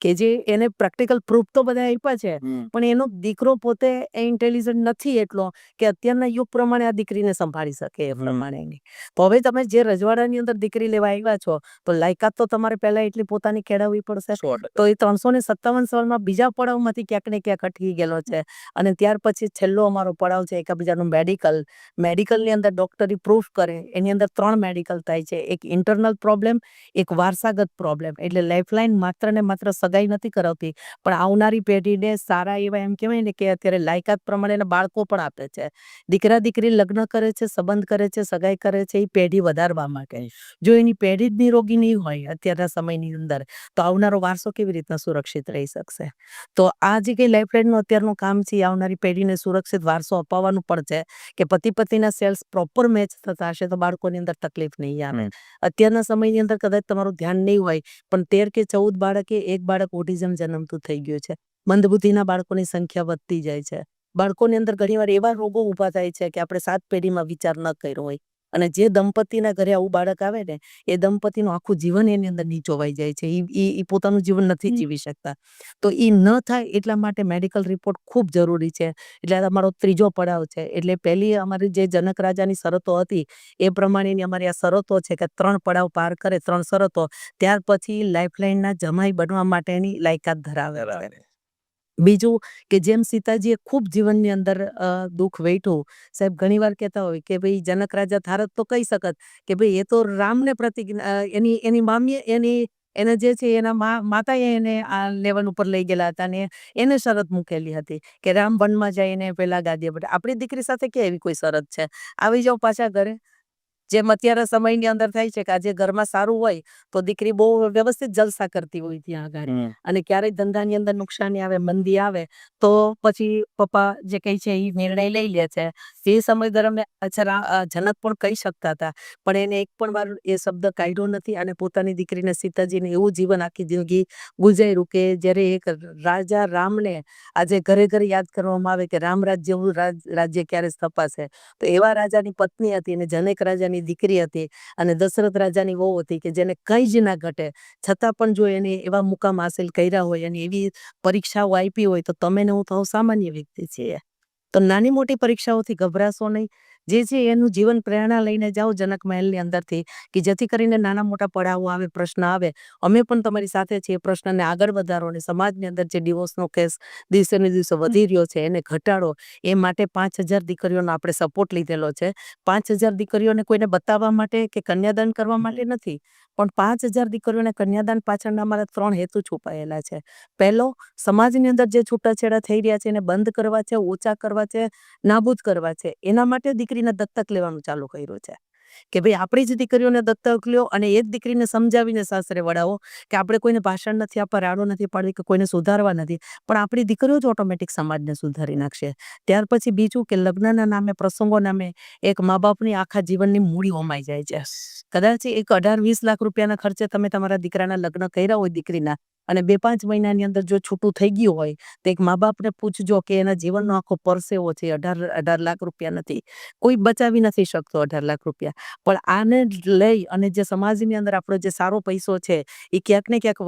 Speaker 3: કે જે એને પ્રેક્ટિકલ પ્રૂફ તો બધા આપ્યા છે, પણ એનો દીકરો પોતે ઇન્ટેલિજન્ટ નથી એટલો કે અત્યારના યુગ પ્રમાણે આ દીકરીને સંભાળી શકે એ પ્રમાણેની. તો હવે તમે જે રજવાડાની અંદર દીકરી લેવા આવ્યા છો તો લાયકાત તો તમારે પહેલા એટલી પોતાની કેળવવી પડશે. તો એ 357 સવાલમાં બીજા પડાવમાંથી ક્યાંક ને ક્યાંક અટકી ગયેલો છે. અને ત્યાર પછી છેલ્લો અમારો પડાવ છે એકાબીજાનું મેડિકલ. મેડિકલની અંદર ડોક્ટરી પ્રૂફ કરે, એની અંદર 3 મેડિકલ થાય છે. એક ઇન્ટરનલ પ્રોબ્લેમ, એક વારસાગત પ્રોબ્લેમ. એટલે લાઈફલાઈન માત્ર ને માત્ર સગાઈ નથી કરાવતી, પણ આવનારી પેઢીને સારા એવા એમ કહેવાય ને કે અત્યારે લાયકાત પ્રમાણેના બાળકો પણ આપે છે. દીકરા દીકરી લગ્ન કરે છે, સંબંધ કરે છે, સગાઈ કરે છે, એ પેઢી વધારવા માટે. જો એની પેઢી જ નિરોગી નહીં હોય અત્યારના સમયની અંદર તો આવનારો વારસો કેવી રીતના સુરક્ષિત રહી શકશે. તો આ જે કંઈ લાઈફલાઈનનું અત્યારનું કામ છે એ આવનારી પેઢીને સુરક્ષિત વારસો અપાવવાનું પણ છે કે પતિ પત્નીના સેલ્સ પ્રોપર મેચ થતા હશે તો બાળકોની અંદર તકલીફ નહીં આવે. અત્યારના સમયની અંદર કદાચ તમારું ધ્યાન નહીં હોય પણ 13 કે 14 બાળકે એક બાળક ઓટિઝમ જન્મતું થઈ ગયું છે. મંદબુદ્ધિના બાળકોની સંખ્યા વધતી જાય છે. બાળકોની અંદર ઘણીવાર એવા રોગો ઊભા થાય છે કે આપણે 7 પેઢીમાં વિચાર ન કર્યો હોય. અને જે દંપતીના ઘરે આવું બાળક આવે ને એ દંપતીનું આખું જીવન એની અંદર નીચોવાઈ જાય છે. એ પોતાનું જીવન નથી જીવી શકતા. તો એ ન થાય એટલા માટે મેડિકલ રિપોર્ટ ખૂબ જરૂરી છે. એટલે આ અમારો ત્રીજો પડાવ છે. એટલે પહેલી અમારી જે જનક રાજાની શરતો હતી એ પ્રમાણેની અમારી આ શરતો છે કે 3 પડાવ પાર કરે, 3 શરતો, ત્યાર પછી લાઈફલાઈનના જમાઈ બનવા માટેની લાયકાત ધરાવે છે. બીજું કે જેમ સીતાજીએ ખૂબ જીવનની અંદર દુઃખ વેઠ્યું, સાહેબ ઘણીવાર કહેતા હોય કે ભાઈ જનક રાજા થારત તો કહી શકત કે ભાઈ એ તો રામને એની મામી એને જે છે એના માતાએ એને આ લેવલ ઉપર લઈ ગયેલા હતા અને એને શરત મૂકેલી હતી કે રામ વનમાં જાય એને પેલા ગાદીએ. બટ આપણી દીકરી સાથે કે એવી કોઈ શરત છે, આવી જાઓ પાછા ઘરે. જેમ અત્યારે સમયની અંદર થાય છે કે આજે ઘરમાં સારું હોય તો દીકરી બહુ વ્યવસ્થિત જલસા કરતી હોય ત્યાં આગળ, અને ક્યારેય ધંધાની અંદર નુકસાની આવે, મંદી આવે તો પછી પપ્પા જે કહે છે એ નિર્ણય લઈ લે છે. તે સમય દરમિયાન જનક પણ કહી શકતા હતા, પણ એને એક પણ વાર એ શબ્દ કાઢ્યો નથી, અને પોતાની દીકરીને સીતાજીને એવું જીવન આખી જિંદગી ગુજાર્યું કે જ્યારે એક રાજા રામને આજે ઘરે ઘરે યાદ કરવામાં આવે કે રામરાજ જેવું રાજ્ય ક્યારે સ્થપાશે, તો એવા રાજાની પત્ની હતી અને જનક રાજાની દીકરી હતી અને દશરથ રાજાની વહુ હતી કે જેને કંઈ જ ના ઘટે છતાં પણ જો એને એવા મુકામ હાસિલ કર્યા હોય અને એવી પરીક્ષાઓ આપી હોય, તો તમે ને હું તો સામાન્ય વ્યક્તિ છીએ. તો નાની મોટી પરીક્ષાઓથી ગભરાશો નહીં. જે છે એનું જીવન પ્રેરણા લઈને જાઓ જનક મહેલની અંદરથી, કે જેથી કરીને નાના મોટા પડાવો આવે, પ્રશ્ન આવે, અમે પણ તમારી સાથે છીએ. પ્રશ્નને આગળ વધારો અને સમાજની અંદર જે ડિવોર્સનો કેસ દિવસે ને દિવસે વધી રહ્યો છે એને ઘટાડો. એ માટે 5,000 દીકરીઓનો આપણે સપોર્ટ લીધેલો છે. 5,000 દીકરીઓને કોઈને બતાવવા માટે કે કન્યાદાન કરવા માટે નથી, પણ 5,000 દીકરીઓને કન્યાદાન પાછળના અમારા 3 હેતુ છુપાયેલા છે. પહેલો, સમાજની અંદર જે છૂટાછેડા થઈ રહ્યા છે એને બંધ કરવા છે, ઓછા કરવા છે, નાબૂદ કરવા છે. એના માટે દીકરીને દત્તક લેવાનું ચાલુ કર્યું છે કે ભાઈ આપણી જ દીકરીઓને દત્તક લ્યો અને એ જ દીકરીને સમજાવીને સાસરે વળાવો કે આપણે કોઈને ભાષણ નથી આપવા, રાડો નથી પાડવી કે કોઈને સુધારવા નથી, પણ આપણી દીકરીઓ જ ઓટોમેટિક સમાજને સુધારી નાખશે. ત્યાર પછી બીજું કે લગ્નના નામે, પ્રસંગો નામે એક મા બાપની આખા જીવનની મૂડી હોમાઈ જાય છે. કદાચ એક 18-20 લાખ રૂપિયાના ખર્ચે તમે તમારા દીકરાના લગ્ન કર્યા હોય દીકરીના, અને 2-5 મહિનાની અંદર જો છૂટું થઈ ગયું હોય તો એક મા બાપને પૂછજો કે એના જીવનનો આખો પરસેવો છે 18 લાખ રૂપિયા નથી. કોઈ બચાવી નથી શકતો 18 લાખ રૂપિયા. પણ આને લઈ અને જે સમાજની અંદર આપણો જે સારો પૈસો છે એ ક્યાંક ને ક્યાંક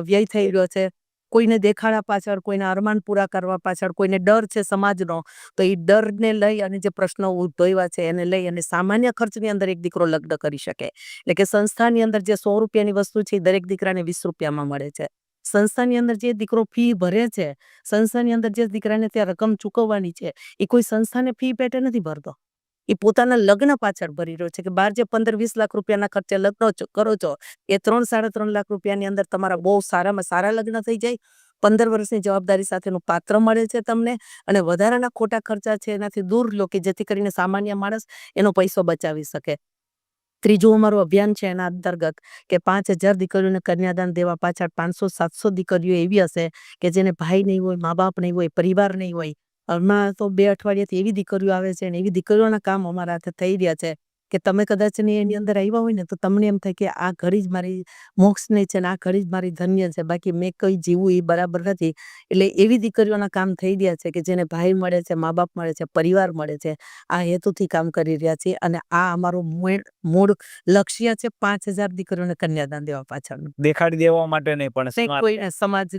Speaker 3: વ્યય થઈ રહ્યો છે. કોઈને દેખાડા પાછળ, કોઈના અરમાન પૂરા કરવા પાછળ, કોઈને ડર છે સમાજનો, તો એ ડરને લઈ અને જે પ્રશ્નો ઉદ્ભવ્યા છે એને લઈ અને સામાન્ય ખર્ચની અંદર એક દીકરો લગ્ન કરી શકે. એટલે કે સંસ્થાની અંદર જે 100 રૂપિયાની વસ્તુ છે એ દરેક દીકરાને 20 રૂપિયામાં મળે છે. સંસ્થાની અંદર જે દીકરો ફી ભરે છે, સંસ્થાની અંદર જે દીકરાને ત્યાં રકમ ચૂકવવાની છે, એ કોઈ સંસ્થાને ફી પેટે નથી ભરતો, એ પોતાના લગ્ન પાછળ ભરી રહ્યો છે. કે બહાર જે 15-20 લાખ રૂપિયાના ખર્ચે લગ્ન કરો છો, એ 3-3.5 લાખ રૂપિયાની અંદર તમારા બહુ સારામાં સારા લગ્ન થઈ જાય. 15 વર્ષની જવાબદારી સાથેનું પાત્ર મળે છે તમને, અને વધારાના ખોટા ખર્ચા છે એનાથી દૂર લો કે જેથી કરીને સામાન્ય માણસ એનો પૈસો બચાવી શકે. ત્રીજું અમારું અભિયાન છે એના અંતર્ગત કે 5,000 દીકરીઓને કન્યાદાન દેવા પાછળ 500-700 દીકરીઓ એવી હશે કે જેને ભાઈ નહીં હોય, મા બાપ નહીં હોય, પરિવાર નહીં હોય. હમણાં તો 2 અઠવાડિયાથી એવી દીકરીઓ આવે છે અને એવી દીકરીઓના કામ અમારા હાથે થઈ રહ્યા છે કે તમે કદાચ એની અંદર આવ્યા હોય ને તો તમને એમ થાય કે આ ઘડી જ મારી મોક્ષની છે ને આ ઘડી જ મારી ધન્ય છે, બાકી મેં કઈ જીવું એ બરાબર નથી. એટલે એવી દીકરીઓના કામ થઈ રહ્યા છે કે જેને ભાઈ મળે છે, મા બાપ મળે છે, પરિવાર મળે છે. આ હેતુથી કામ કરી રહ્યા છીએ અને આ અમારું મૂળ લક્ષ્ય છે 5,000 દીકરીઓને કન્યાદાન દેવા પાછળનું.
Speaker 2: દેખાડી દેવા માટે નહીં, પણ
Speaker 3: કોઈ સમાજ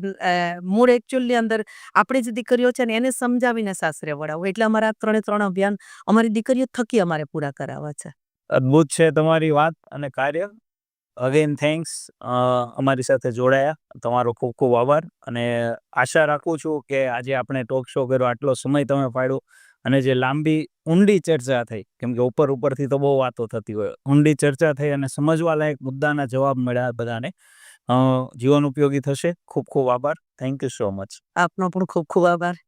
Speaker 3: મૂળ એકચ્યુઅલી અંદર આપણી જ દીકરીઓ છે ને એને સમજાવીને સાસરે વળાવો. એટલે અમારા 3 અભિયાન અમારી દીકરીઓ થકી અમારે પૂરા કરાવવા છે.
Speaker 2: અદ્ભુત છે તમારી વાત અને કાર્ય. અગેન થેન્ક્સ અમારી સાથે જોડાયા. તમારો ખૂબ ખૂબ આભાર, અને આશા રાખું છું કે આજે આપણે ટોક શો કર્યો, આટલો સમય તમે પાડ્યો, અને જે લાંબી ઊંડી ચર્ચા થઈ, કેમ કે ઉપરથી તો બહુ વાતો થતી હોય, ઊંડી ચર્ચા થઈ અને સમજવા લાયક મુદ્દાના જવાબ મળ્યા બધાને. જીવન ઉપયોગી થશે. ખૂબ ખૂબ આભાર. Thank you so much.
Speaker 3: આપનો પણ ખૂબ ખૂબ આભાર.